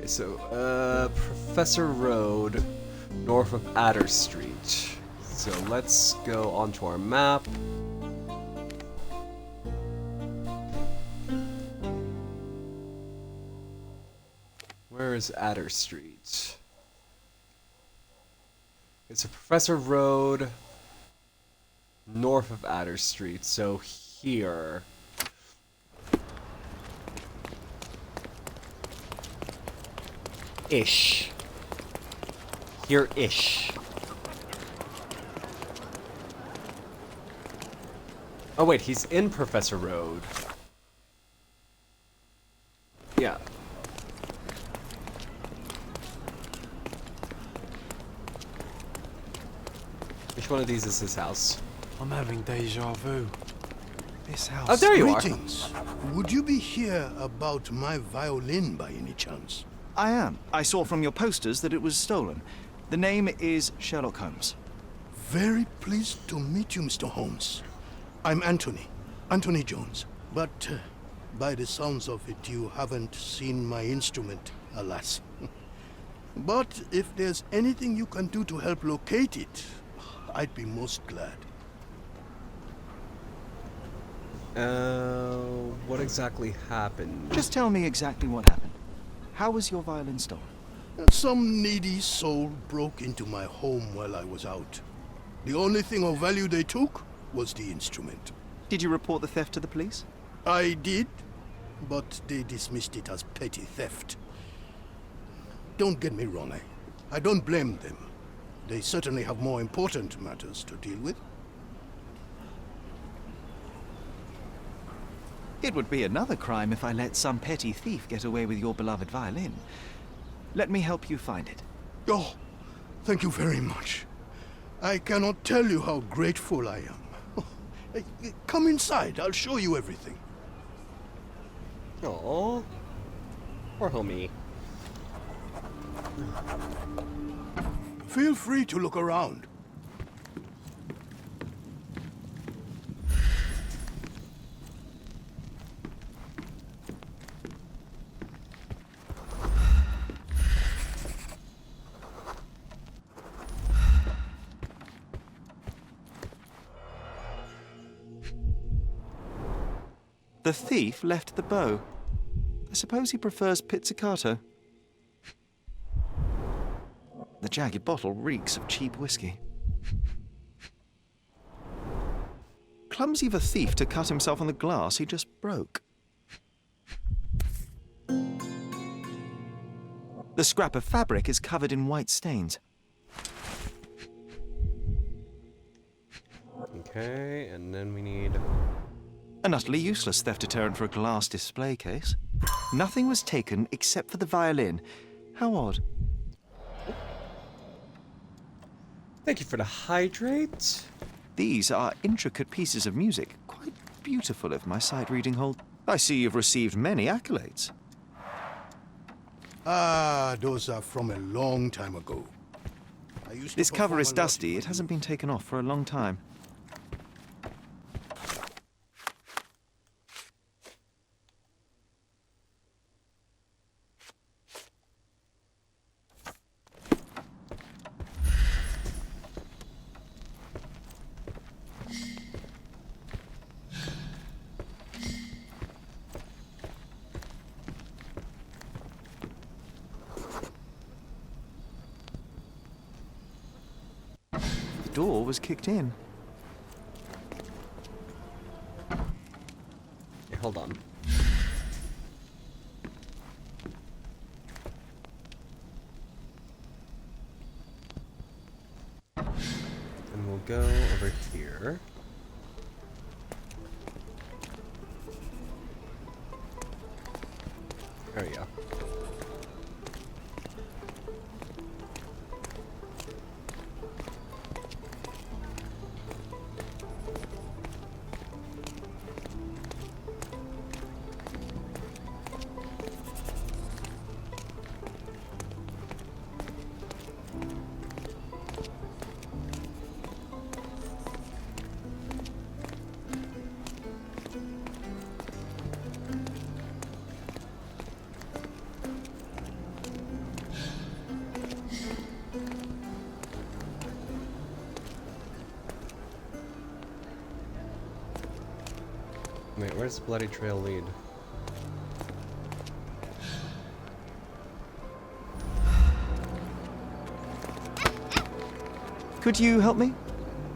So, Professor Road, north of Adder Street. So let's go onto our map. Where is Adder Street? It's a Professor Road, north of Adder Street. So here. Ish. Here-ish. Oh wait, he's in Professor Road. Yeah. Which one of these is his house? I'm having deja vu. This house... Oh, there you are. Greetings. Would you be here about my violin by any chance? I am. I saw from your posters that it was stolen. The name is Sherlock Holmes. Very pleased to meet you, Mr. Holmes. I'm Anthony Jones. But by the sounds of it, you haven't seen my instrument, alas. But if there's anything you can do to help locate it, I'd be most glad. What exactly happened? Just tell me exactly what happened. How was your violin stolen? Some needy soul broke into my home while I was out. The only thing of value they took was the instrument. Did you report the theft to the police? I did, but they dismissed it as petty theft. Don't get me wrong, I don't blame them. They certainly have more important matters to deal with. It would be another crime if I let some petty thief get away with your beloved violin. Let me help you find it. Oh, thank you very much. I cannot tell you how grateful I am. Come inside, I'll show you everything. Aww. Poor homie. Feel free to look around. The thief left the bow. I suppose he prefers pizzicato. The jagged bottle reeks of cheap whiskey. Clumsy of a thief to cut himself on the glass he just broke. The scrap of fabric is covered in white stains. Okay, and then we need... An utterly useless theft deterrent for a glass display case. Nothing was taken except for the violin. How odd. Thank you for the hydrate. These are intricate pieces of music, quite beautiful if my sight reading hold. I see you've received many accolades. Ah, those are from a long time ago. This cover is dusty. It hasn't been taken off for a long time. The door was kicked in. Hey, hold on. And we'll go over here. There we go. Wait, where's the bloody trail lead? Could you help me?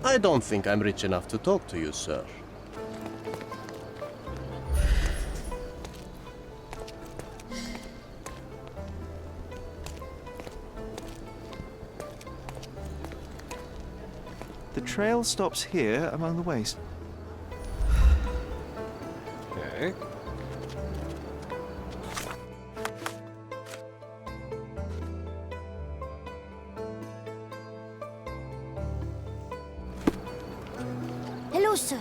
I don't think I'm rich enough to talk to you, sir. The trail stops here among the waste. Okay. Hello, sir.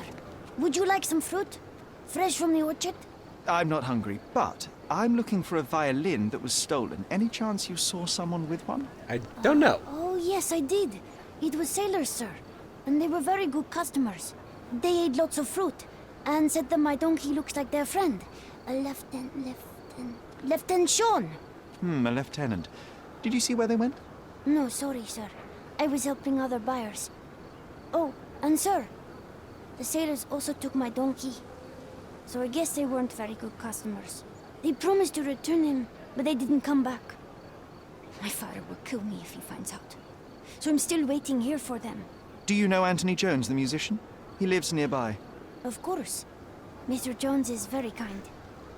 Would you like some fruit? Fresh from the orchard? I'm not hungry, but I'm looking for a violin that was stolen. Any chance you saw someone with one? I don't know. Oh, yes, I did. It was sailors, sir. And they were very good customers. They ate lots of fruit and said that my donkey looks like their friend. A Lieutenant Sean. A lieutenant. Did you see where they went? No, sorry, sir. I was helping other buyers. Oh, and sir, the sailors also took my donkey. So I guess they weren't very good customers. They promised to return him, but they didn't come back. My father will kill me if he finds out. So I'm still waiting here for them. Do you know Anthony Jones, the musician? He lives nearby. Of course. Mr. Jones is very kind.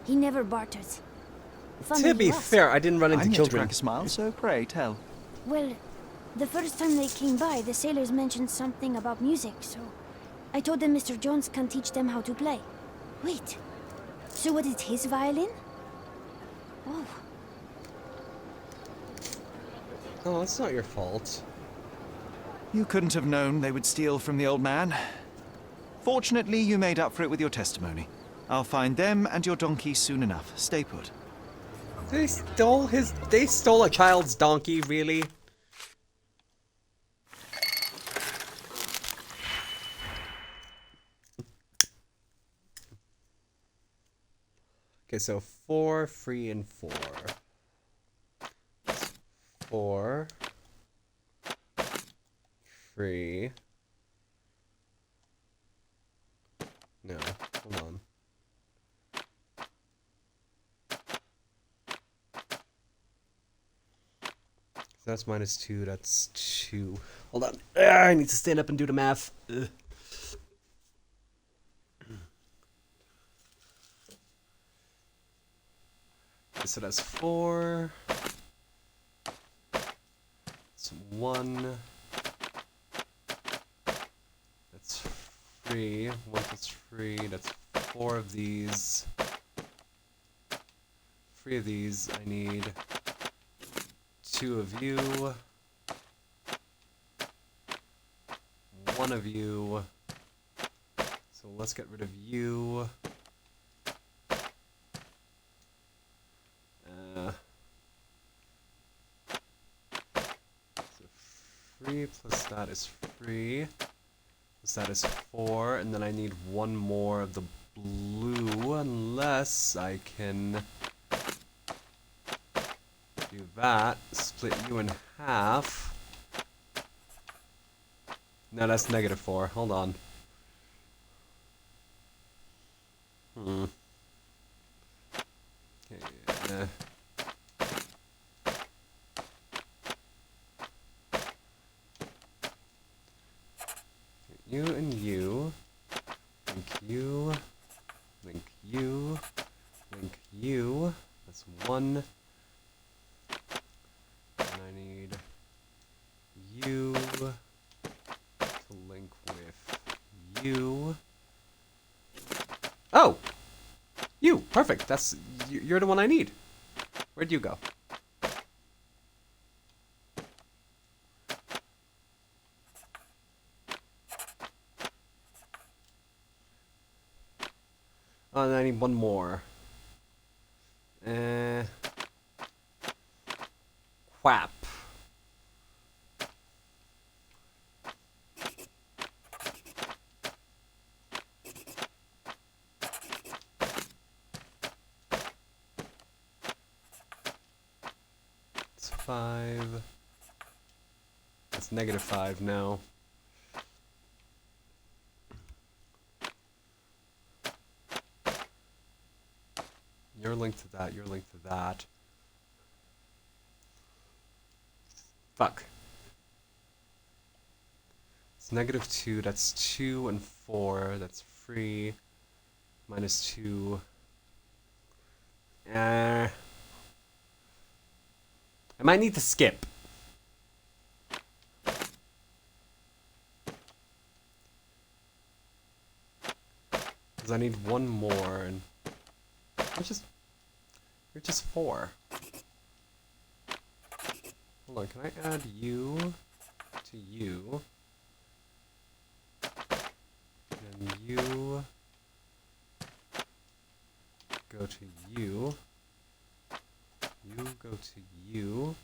He never barters. Funny To be you ask. fair, I didn't run into I'm yet to children. crack a smile, so pray tell. Well, the first time they came by, the sailors mentioned something about music, so I told them Mr. Jones can teach them how to play. Wait, so what is his violin? Oh. Oh, it's not your fault. You couldn't have known they would steal from the old man. Fortunately, you made up for it with your testimony. I'll find them and your donkey soon enough. Stay put. They stole a child's donkey, really? Okay, so 4, free, and 4. 4. Free. No, hold on. So that's -2, that's 2. Hold on. I need to stand up and do the math. Ugh. Okay, so that's 4. That's 1. That's free. 1 plus free. That's 4 of these. 3 of these. I need 2 of you. 1 of you. So let's get rid of you. So free plus that is free. Plus that is 4, and then I need 1 more of the blue, unless I can do that. Split you in half. No, that's -4. Hold on. Okay, you and you. Link you. Link you. Link you. That's 1. And I need you to link with you. Oh! You! Perfect! That's... You're the one I need. Where'd you go? Oh, and I need 1 more. Quap. It's 5. It's -5 now. You're linked to that, you're linked to that. Fuck. It's -2, that's 2 and 4, that's free. -2. I might need to skip. Because I need 1 more, and you're just 4. Hold on, can I add you to you? And you go to you. You go to you.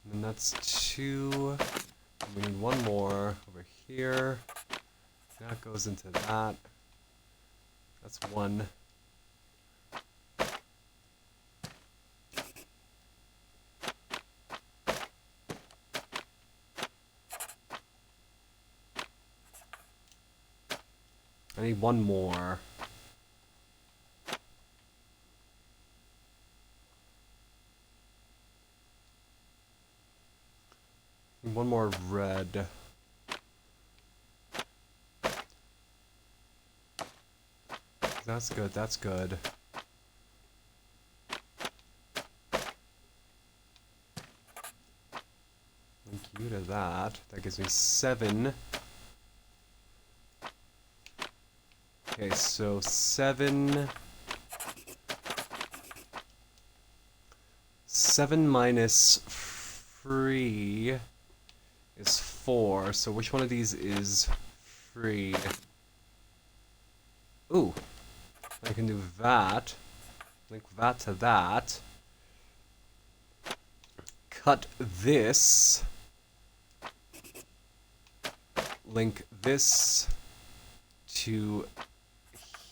And then that's 2. And we need 1 more over here. That goes into that. That's 1. I need 1 more. one more red. That's good, that's good. Link you to that. That gives me 7. Okay, so 7... 7 minus 3 is 4, so which one of these is free? Ooh, I can do that. Link that to that. Cut this. Link this to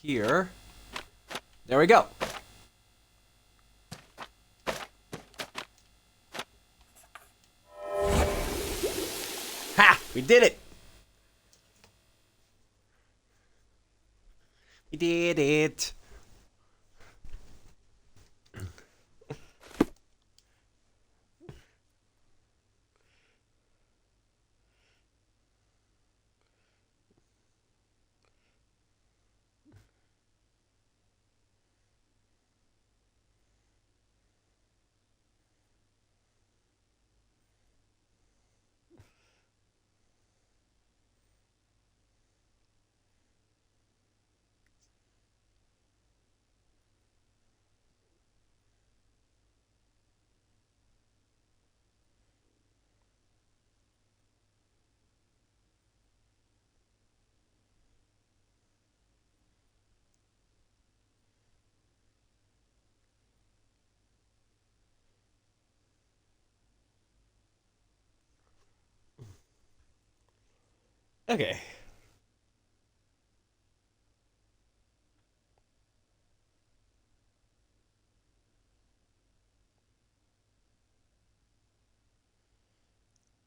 here. There we go. Ha! We did it! We did it! Okay.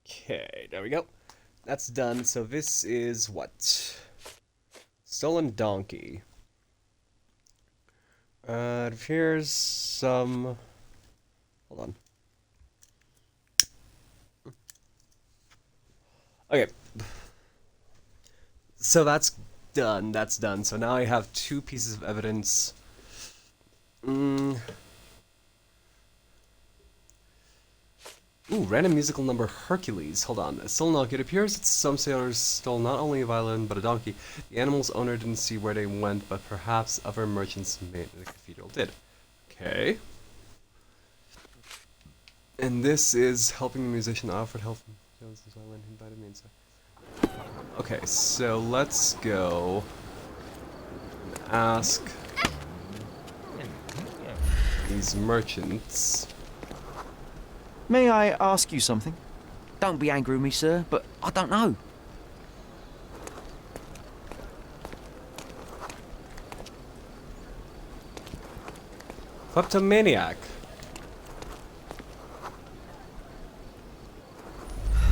Okay, there we go. That's done. So this is what? Stolen donkey. It appears some... Hold on. Okay. So that's done. That's done. So now I have 2 pieces of evidence. Ooh, random musical number Hercules. Hold on. Stolen donkey. It appears that some sailors stole not only a violin, but a donkey. The animal's owner didn't see where they went, but perhaps other merchants made the cathedral did. Okay. And this is helping the musician Alfred help him. Jones' violin invited me inside. Okay, so let's go and ask these merchants. May I ask you something? Don't be angry with me, sir, but I don't know. Kleptomaniac.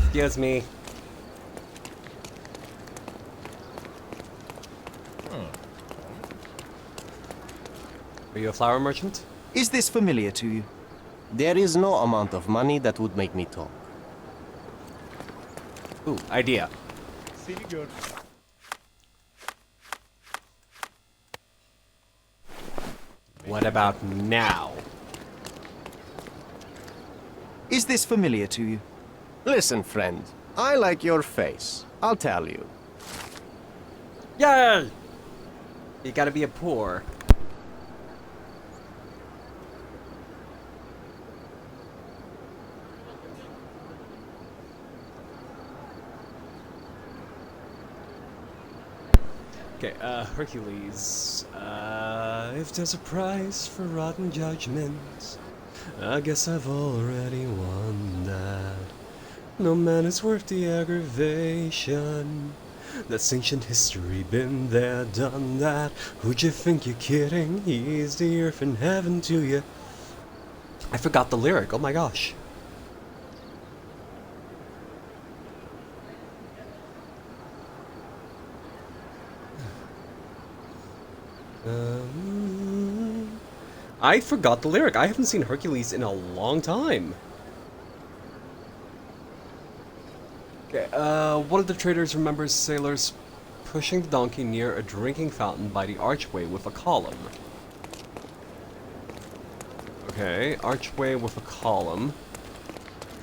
Excuse me. Are you a flower merchant? Is this familiar to you? There is no amount of money that would make me talk. Ooh, idea. Silly good. What about now? Is this familiar to you? Listen, friend. I like your face. I'll tell you. Yay! You gotta be a poor. Okay, Hercules. If there's a price for rotten judgments, I guess I've already won that. No man is worth the aggravation. That's ancient history, been there, done that. Who'd you think you're kidding? He's the earth and heaven to you. I forgot the lyric, oh my gosh. I forgot the lyric. I haven't seen Hercules in a long time. one of the traders remembers sailors pushing the donkey near a drinking fountain by the archway with a column. Okay, archway with a column.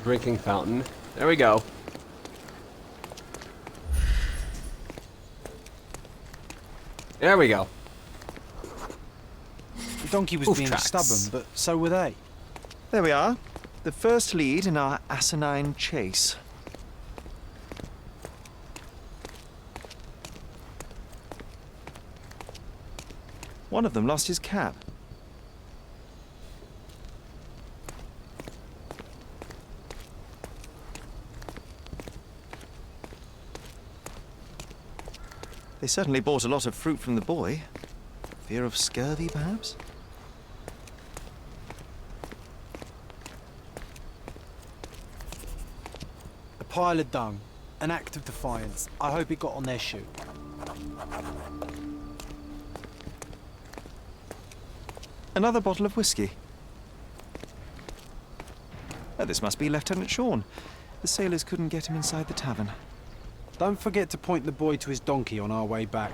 Drinking fountain. There we go. There we go. The donkey was being stubborn, but so were they. There we are. The first lead in our asinine chase. One of them lost his cap. They certainly bought a lot of fruit from the boy. Fear of scurvy, perhaps? A pile of dung. An act of defiance. I hope it got on their shoe. Another bottle of whiskey. Oh, this must be Lieutenant Sean. The sailors couldn't get him inside the tavern. Don't forget to point the boy to his donkey on our way back.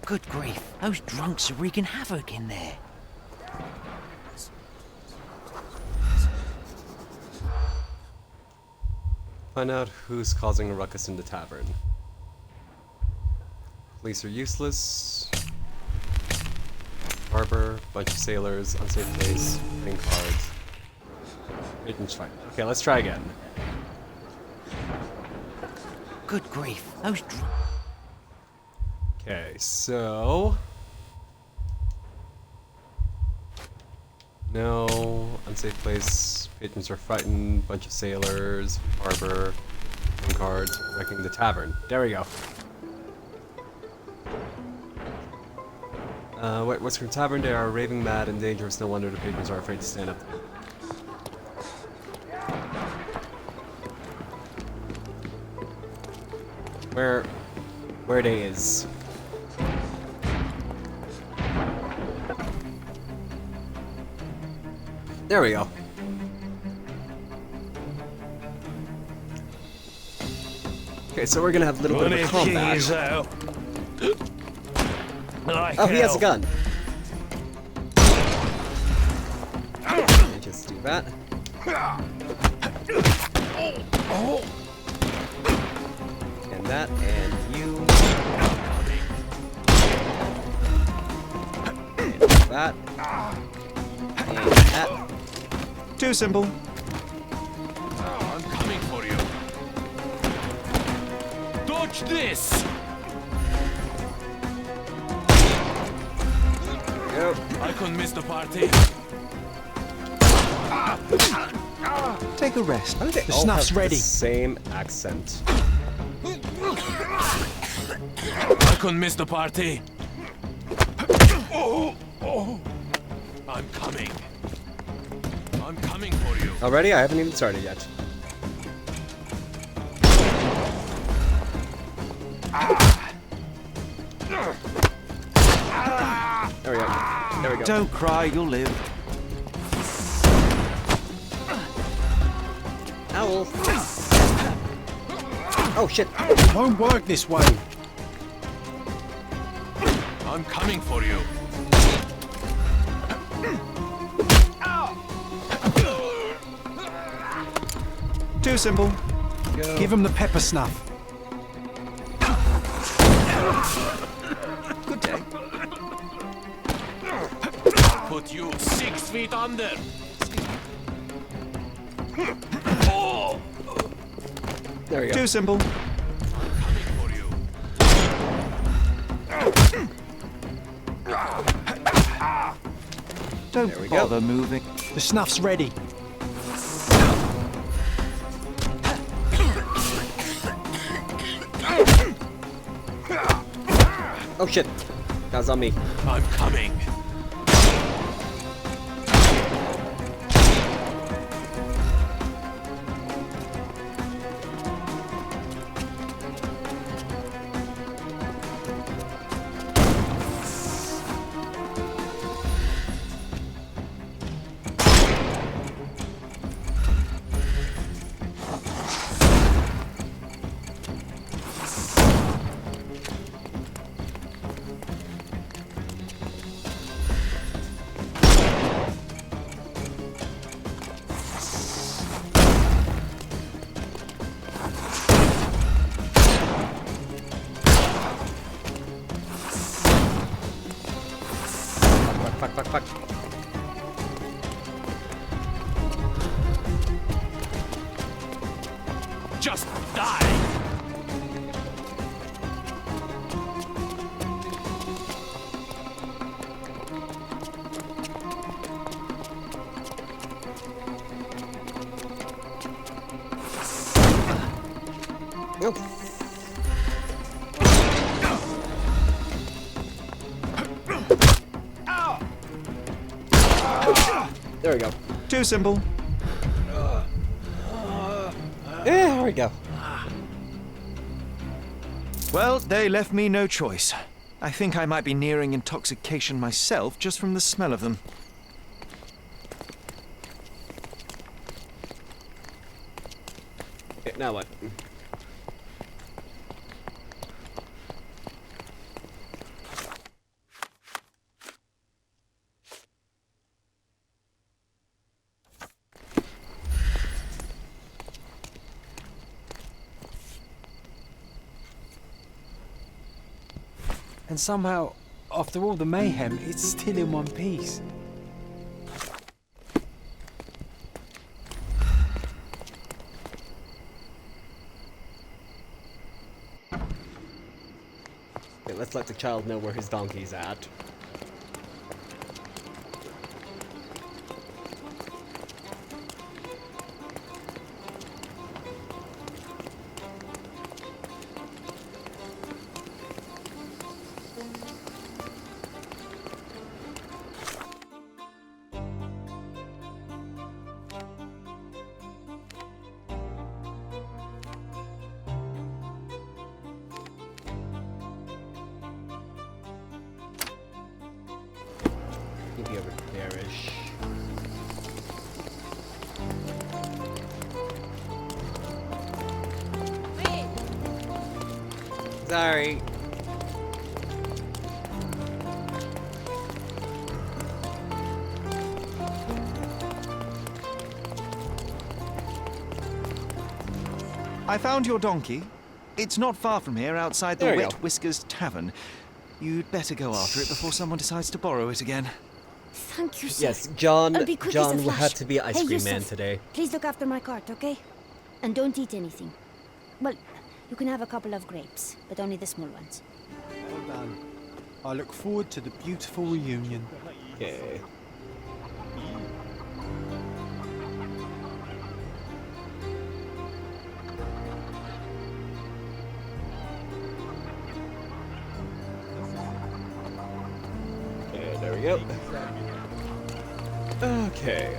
Good grief, those drunks are wreaking havoc in there. Find out who's causing a ruckus in the tavern. Police are useless. Harbor, bunch of sailors, unsafe place, playing cards. Agent's fine. Okay, let's try again. Good grief, those Okay, so... No, unsafe place, patrons are frightened, bunch of sailors, harbor, playing cards, wrecking the tavern. There we go. What's from tavern? They are raving mad and dangerous. No wonder the patrons are afraid to stand up. Where they is? There we go. Okay, so we're gonna have a little bit of a combat. Oh, he has a gun. Let me just do that. And that, and you. And that. And that. Too simple. I'm coming for you. Dodge this! I couldn't miss the party. Take a rest. How do they The all snuff's have ready. the same accent? I couldn't miss the party. I'm coming. I'm coming for you. Already? I haven't even started yet. There we go. There we go. Don't cry, you'll live. Owl. Oh shit. It won't work this way. I'm coming for you. Too simple. Go. Give him the pepper snuff. Good day. Put you 6 feet under. There we go. Too simple. Coming for you. Don't There we go. bother moving. The snuff's ready. Oh shit. That was on me. I'm coming. There we go. Too simple. There we go. Well, they left me no choice. I think I might be nearing intoxication myself just from the smell of them. Okay, now what? And somehow, after all the mayhem, it's still in one piece. Okay, let's let the child know where his donkey's at. Maybe over there-ish. Sorry. I found your donkey. It's not far from here, outside the There you Wet go. Whiskers Tavern. You'd better go after it before someone decides to borrow it again. Thank you, sir. Yes, John. I'll be quick as a John flash. had to be ice Hey, cream man Yusuf, today. Please look after my cart, okay? And don't eat anything. Well, you can have a couple of grapes, but only the small ones. Well done. I look forward to the beautiful reunion. Okay. Okay, there we go. Okay,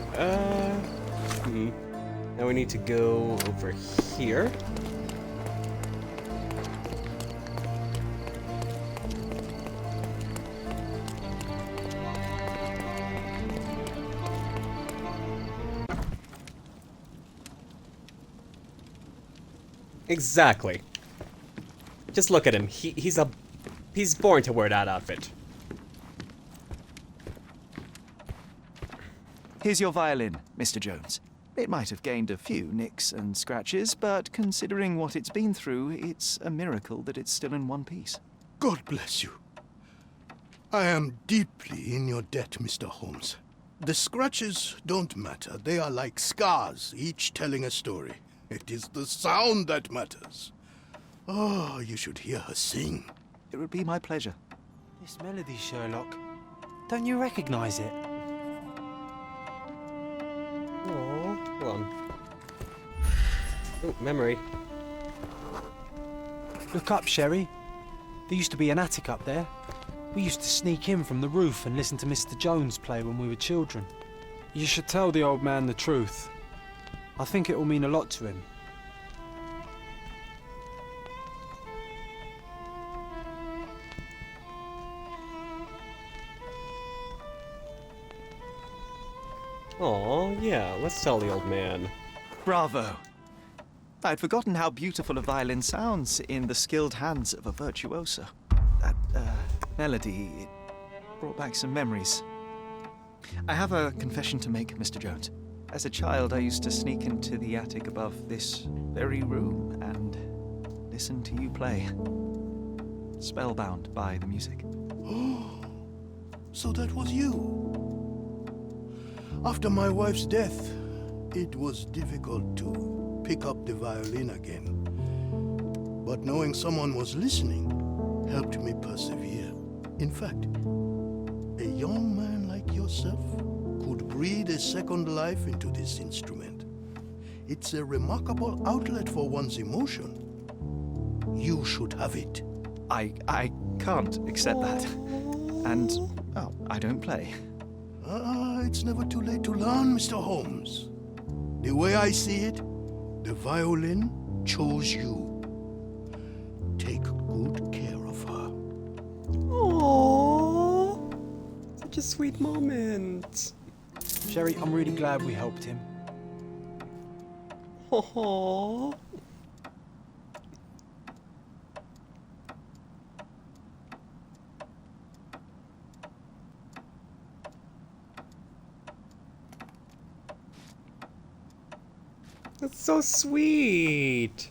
now we need to go over here. Exactly. Just look at him. He's born to wear that outfit. Here's your violin, Mr. Jones. It might have gained a few nicks and scratches, but considering what it's been through, it's a miracle that it's still in one piece. God bless you. I am deeply in your debt, Mr. Holmes. The scratches don't matter. They are like scars, each telling a story. It is the sound that matters. Oh, you should hear her sing. It would be my pleasure. This melody, Sherlock. Don't you recognize it? Oh, hold on. Oh, memory. Look up, Sherry. There used to be an attic up there. We used to sneak in from the roof and listen to Mr. Jones play when we were children. You should tell the old man the truth. I think it will mean a lot to him. Oh, yeah, let's tell the old man. Bravo! I'd forgotten how beautiful a violin sounds in the skilled hands of a virtuoso. That melody, it brought back some memories. I have a confession to make, Mr. Jones. As a child, I used to sneak into the attic above this very room and listen to you play. Spellbound by the music. Oh, so that was you. After my wife's death, it was difficult to pick up the violin again. But knowing someone was listening helped me persevere. In fact, a young man like yourself could breathe a second life into this instrument. It's a remarkable outlet for one's emotion. You should have it. I can't accept that. And, oh, I don't play. It's never too late to learn, Mr. Holmes. The way I see it, the violin chose you. Take good care of her. Aww, such a sweet moment. Sherry, I'm really glad we helped him. Aww. That's so sweet.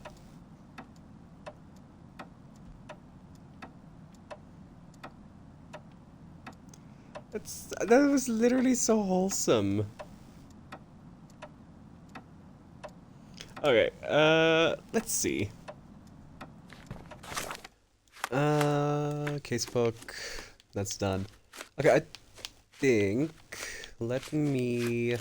That was literally so wholesome. Okay, let's see. Casebook. That's done. Okay, I think let me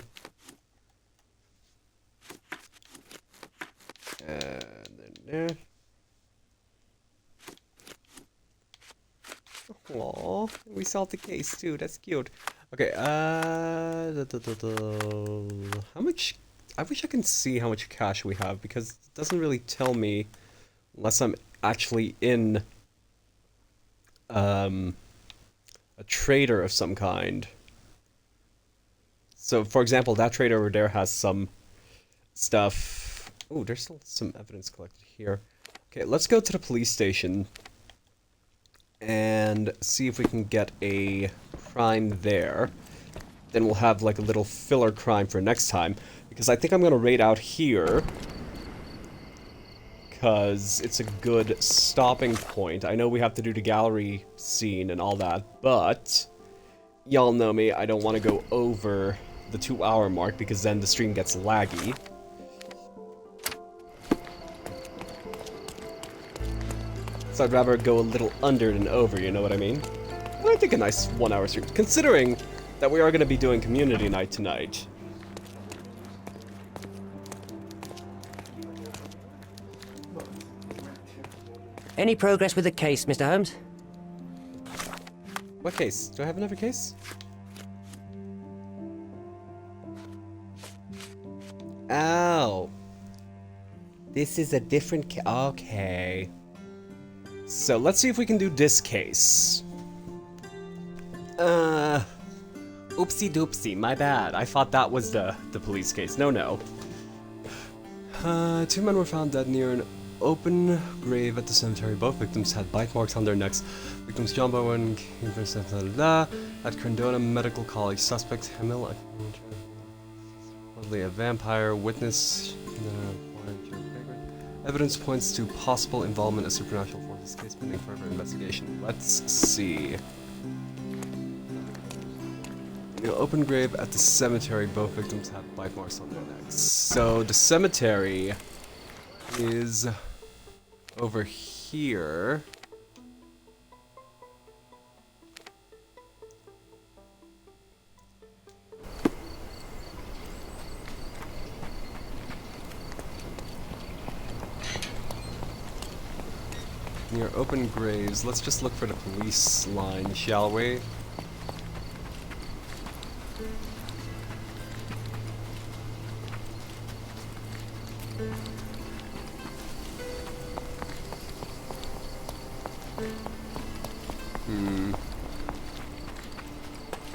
Aww, we solved the case too. That's cute. Okay, how much? I wish I can see how much cash we have because it doesn't really tell me unless I'm actually in a trader of some kind. So, for example, that trader over there has some stuff. Oh, there's still some evidence collected here. Okay, let's go to the police station and see if we can get a crime there. Then we'll have like a little filler crime for next time. Because I think I'm gonna raid out here. Because it's a good stopping point. I know we have to do the gallery scene and all that, but y'all know me, I don't want to go over the 2-hour mark because then the stream gets laggy. So I'd rather go a little under than over, you know what I mean? And I think a nice 1-hour stream, considering that we are going to be doing community night tonight. Any progress with the case, Mr. Holmes? What case? Do I have another case? Oh. This is a different case. Okay. So let's see if we can do this case. Oopsie doopsie, my bad. I thought that was the police case. No. 2 men were found dead near an open grave at the cemetery. Both victims had bite marks on their necks. Victims John Bowen, at Crandona Medical College. Suspect Hamil, a vampire. Witness. Evidence points to possible involvement of supernatural forces. Case pending further investigation. Let's see. In an open grave at the cemetery, both victims had bite marks on their necks. So the cemetery is over here. Near open graves, let's just look for the police line, shall we?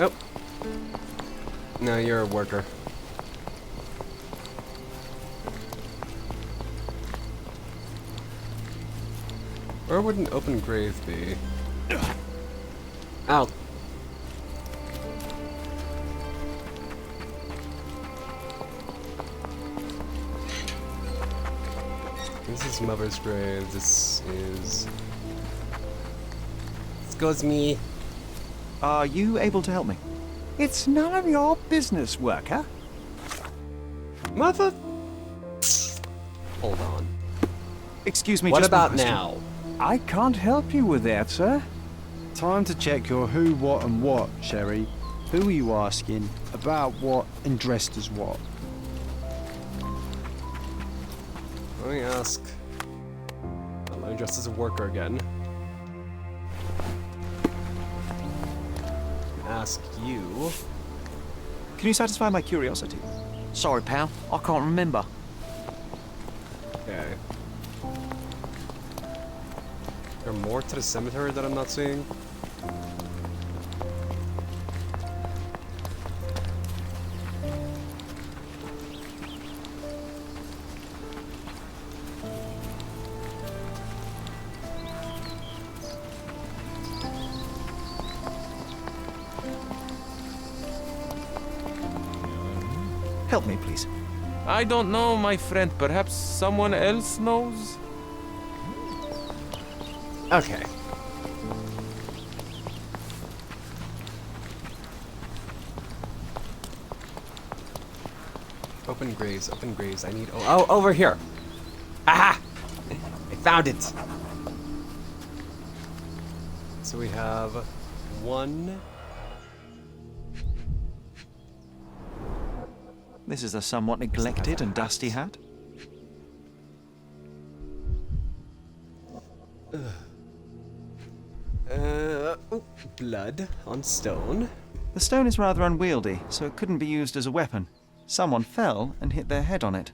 Oh. No, you're a worker. Where would an open grave be? Ow. This is Mother's grave. This is... Excuse me. Are you able to help me? It's none of your business, worker. Mother... Hold on. Excuse me, what just one about question. now? I can't help you with that, sir. Time to check your who, what, and what, Sherry. Who are you asking? About what, and dressed as what? Let me ask. Let me dress as a worker again. Ask you. Can you satisfy my curiosity? Sorry, pal. I can't remember. Okay. There more to the cemetery that I'm not seeing? Help me, please. I don't know, my friend. Perhaps someone else knows? Okay. Open graves, open graves. I need. Oh, over here! Aha! I found it! So we have one. This is a somewhat neglected and dusty hat. Ooh, blood on stone. The stone is rather unwieldy, so it couldn't be used as a weapon. Someone fell and hit their head on it.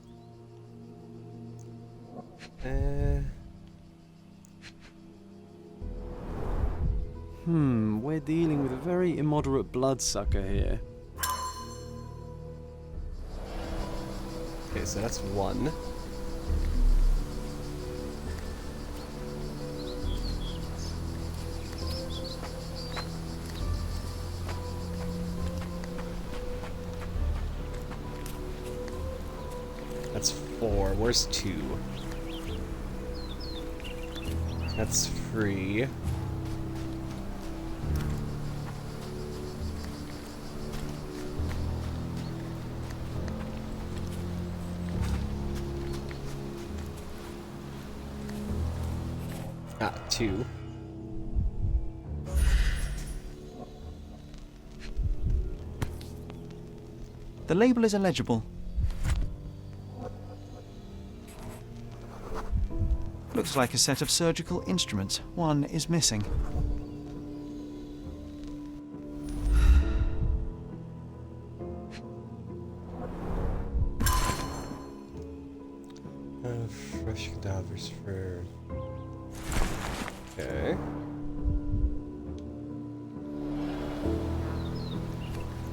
We're dealing with a very immoderate bloodsucker here. Okay, so that's one. That's four. Where's two? That's three. Two. The label is illegible. Looks like a set of surgical instruments. One is missing. Fresh cadavers for. Okay.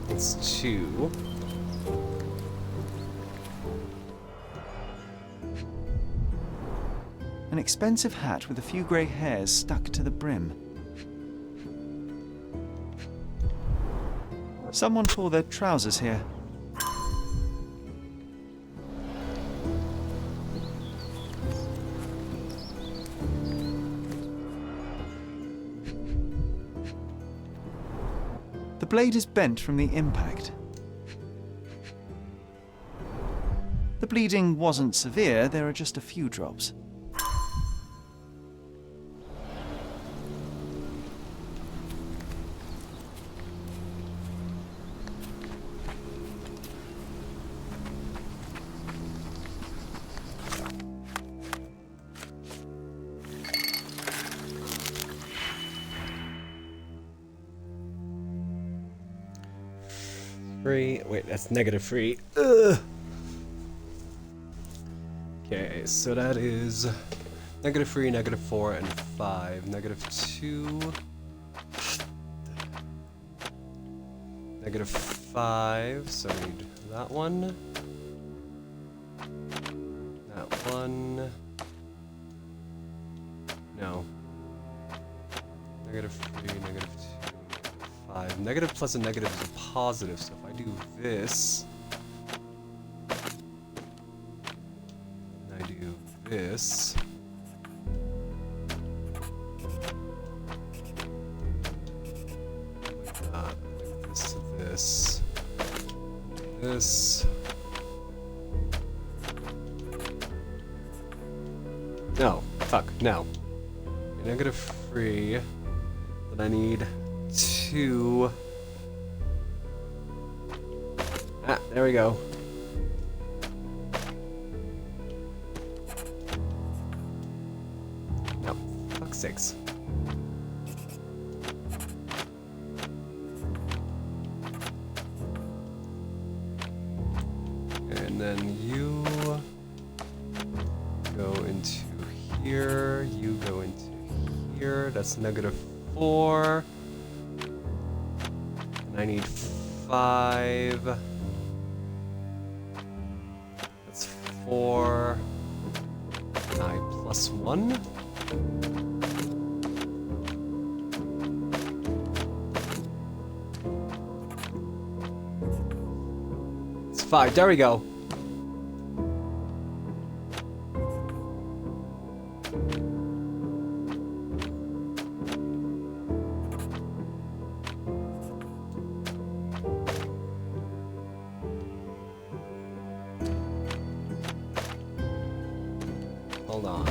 It's two. An expensive hat with a few grey hairs stuck to the brim. Someone tore their trousers here. The blade is bent from the impact. The bleeding wasn't severe, there are just a few drops. Three. Wait, that's -3. Ugh. Okay, so that is -3, -4, and 5. -2. -5. So I need that one. That one. No. -3, -2. 5. Negative plus a negative is a positive, so if I do this, and I do this, this to this, no, fuck, no. -3, then I need 2. Ah, there we go. No, fuck's sakes. then you go into here, you go into here, that's -4. And I need 5. That's 4. And I +1. It's 5. There we go. Hold on.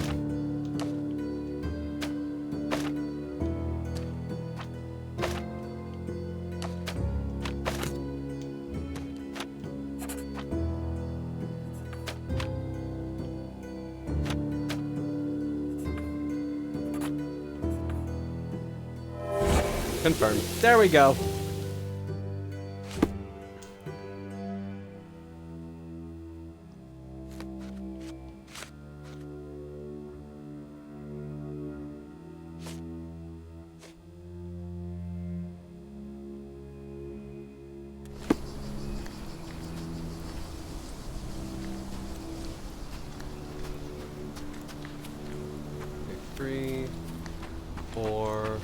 Confirmed. There we go. Okay, 3, 4.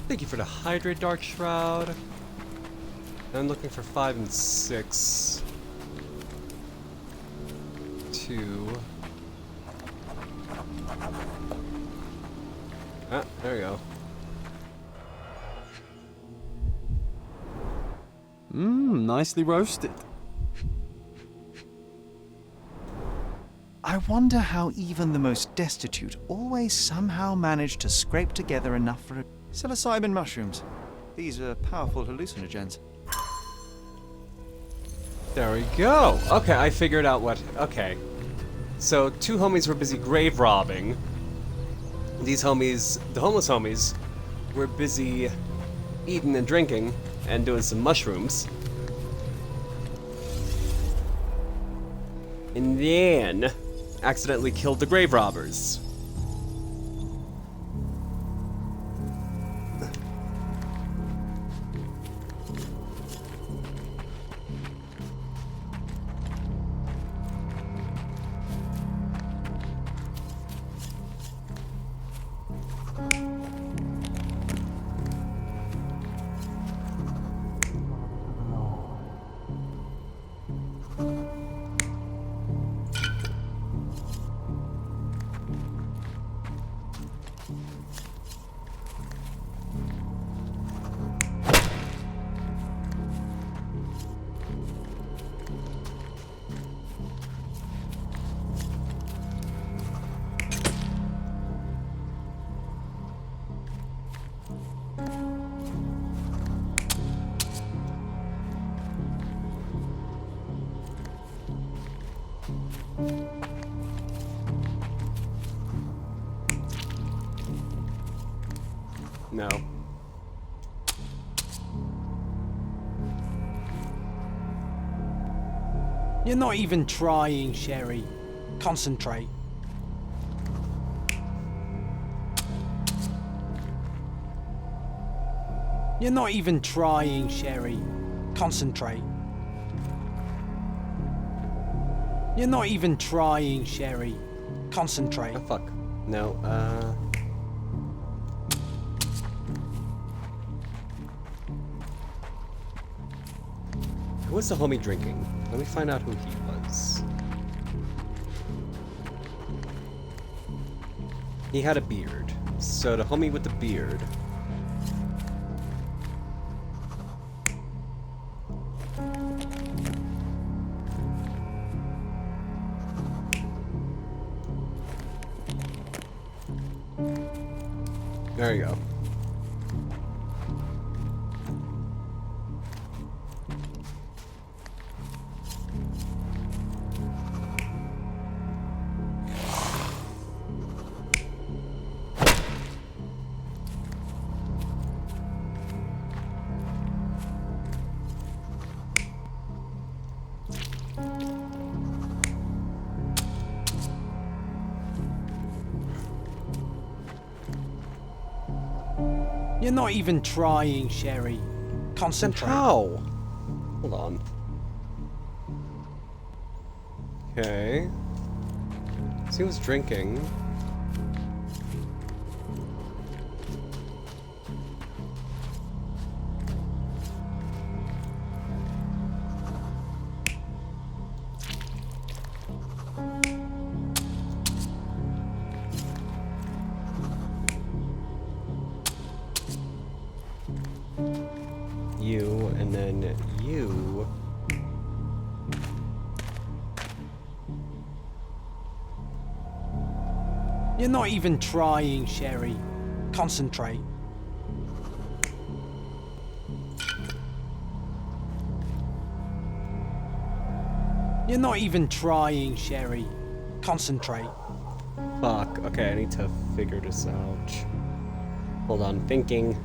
Thank you for the Hydrate Dark Shroud. I'm looking for 5 and 6. 2. Ah, there we go. Nicely roasted. I wonder how even the most destitute always somehow manage to scrape together enough for a psilocybin mushrooms. These are powerful hallucinogens. There we go. Okay, I figured out what... Okay. So, 2 homies were busy grave robbing. These homies, the homeless homies, were busy eating and drinking and doing some mushrooms. And then accidentally killed the grave robbers. No. You're not even trying, Sherry. Concentrate. You're not even trying, Sherry. Concentrate. You're not even trying, Sherry. Concentrate. Oh, fuck. No, Who was the homie drinking? Let me find out who he was. He had a beard. So the homie with the beard. There you go. You're not even trying, Sherry. Concentrate. How? Hold on. Okay. So he was drinking. You, and then you. You're not even trying, Sherry. Concentrate. You're not even trying, Sherry. Concentrate. Fuck. Okay, I need to figure this out. Hold on, thinking.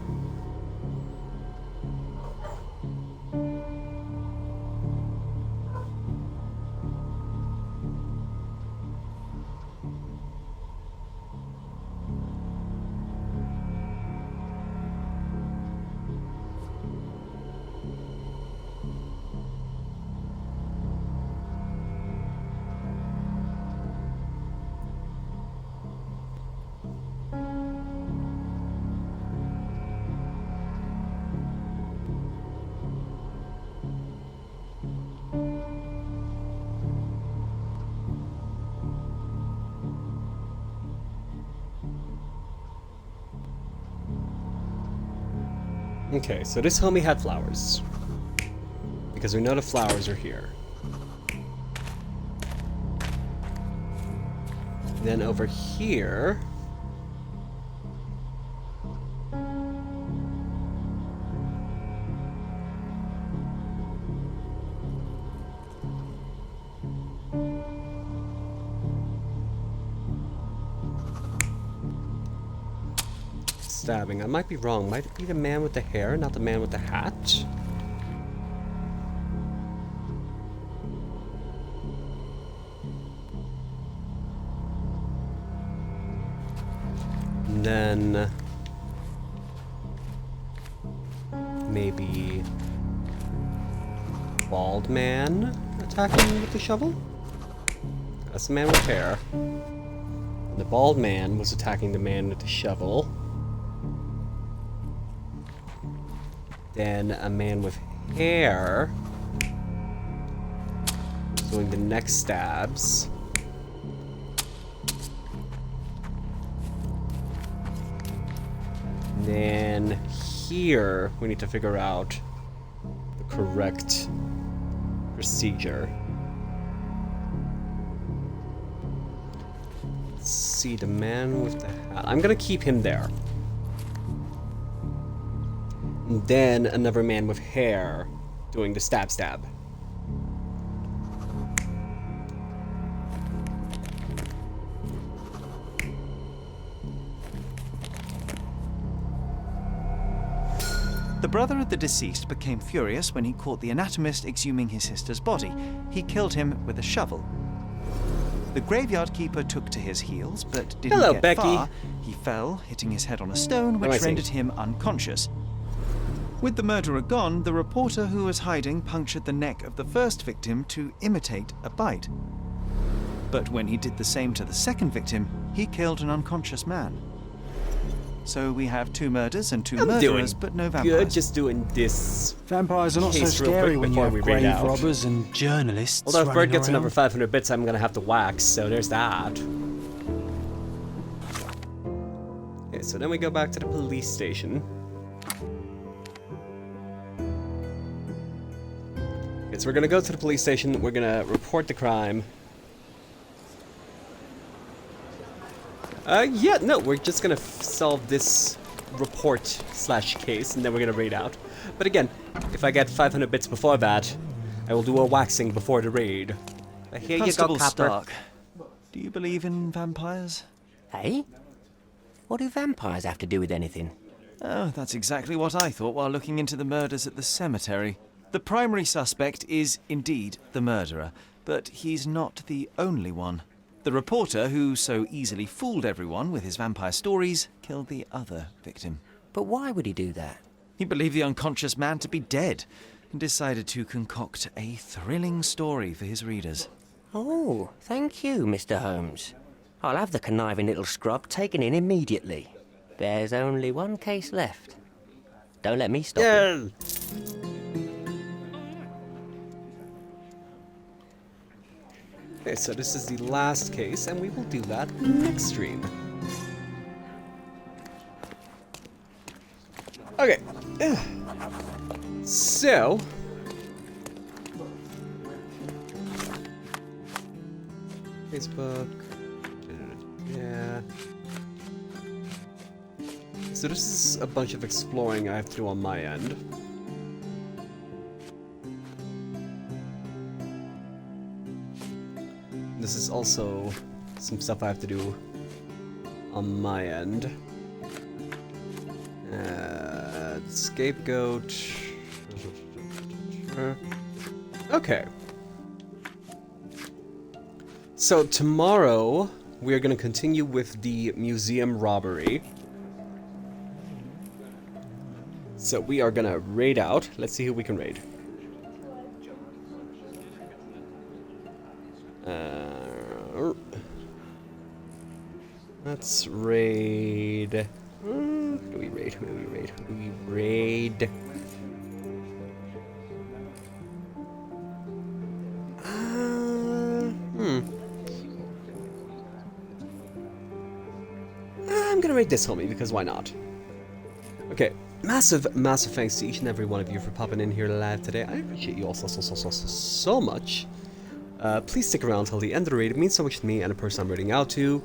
Okay, so this homie had flowers. Because we know the flowers are here. Then over here... stabbing. I might be wrong. Might it be the man with the hair, not the man with the hat? And then maybe bald man attacking with the shovel? That's the man with hair. And the bald man was attacking the man with the shovel. Then a man with hair doing the next stabs. Then here we need to figure out the correct procedure. Let's see, the man with the hat. I'm gonna keep him there. And then another man with hair doing the stab. The brother of the deceased became furious when he caught the anatomist exhuming his sister's body. He killed him with a shovel. The graveyard keeper took to his heels, but didn't Hello, get Becky. far. He fell, hitting his head on a stone, which rendered him unconscious. With the murderer gone, the reporter who was hiding punctured the neck of the first victim to imitate a bite. But when he did the same to the second victim, he killed an unconscious man. So we have 2 murders and 2 murderers, but no vampires. Good, just doing this. Vampires are not so case real scary quick when you before have we read grave out. robbers and journalists. Although if Bird running gets around. another 500 bits, I'm gonna have to wax, so there's that. Okay, so then we go back to the police station. Okay, so we're gonna go to the police station, we're gonna report the crime. Yeah, no, we're just gonna solve this report/case, and then we're gonna raid out. But again, if I get 500 bits before that, I will do a waxing before the raid. But here Constable you go, Copper. Stark, do you believe in vampires? Hey? What do vampires have to do with anything? Oh, that's exactly what I thought while looking into the murders at the cemetery. The primary suspect is indeed the murderer, but he's not the only one. The reporter, who so easily fooled everyone with his vampire stories, killed the other victim. But why would he do that? He believed the unconscious man to be dead and decided to concoct a thrilling story for his readers. Oh, thank you, Mr. Holmes. I'll have the conniving little scrub taken in immediately. There's only one case left. Don't let me stop you. Okay, so this is the last case, and we will do that next stream. Okay. So... Facebook... Yeah... So this is a bunch of exploring I have to do on my end. This is also some stuff I have to do on my end. Scapegoat. Okay. So tomorrow we are going to continue with the museum robbery. So we are going to raid out. Let's see who we can raid. Let's raid. Who do we raid? Who do we raid? Who do we raid? I'm gonna raid this homie because why not? Okay, massive thanks to each and every one of you for popping in here live today. I appreciate you all so much. Please stick around till the end of the raid. It means so much to me and the person I'm raiding out to.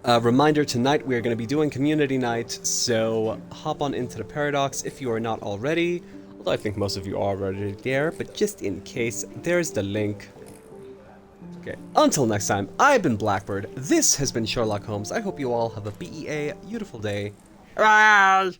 Reminder, tonight we are going to be doing community night, so hop on into the Paradox if you are not already. Although I think most of you are already there, but just in case, there's the link. Okay, until next time, I've been Blackbird. This has been Sherlock Holmes. I hope you all have a beautiful day. Bye!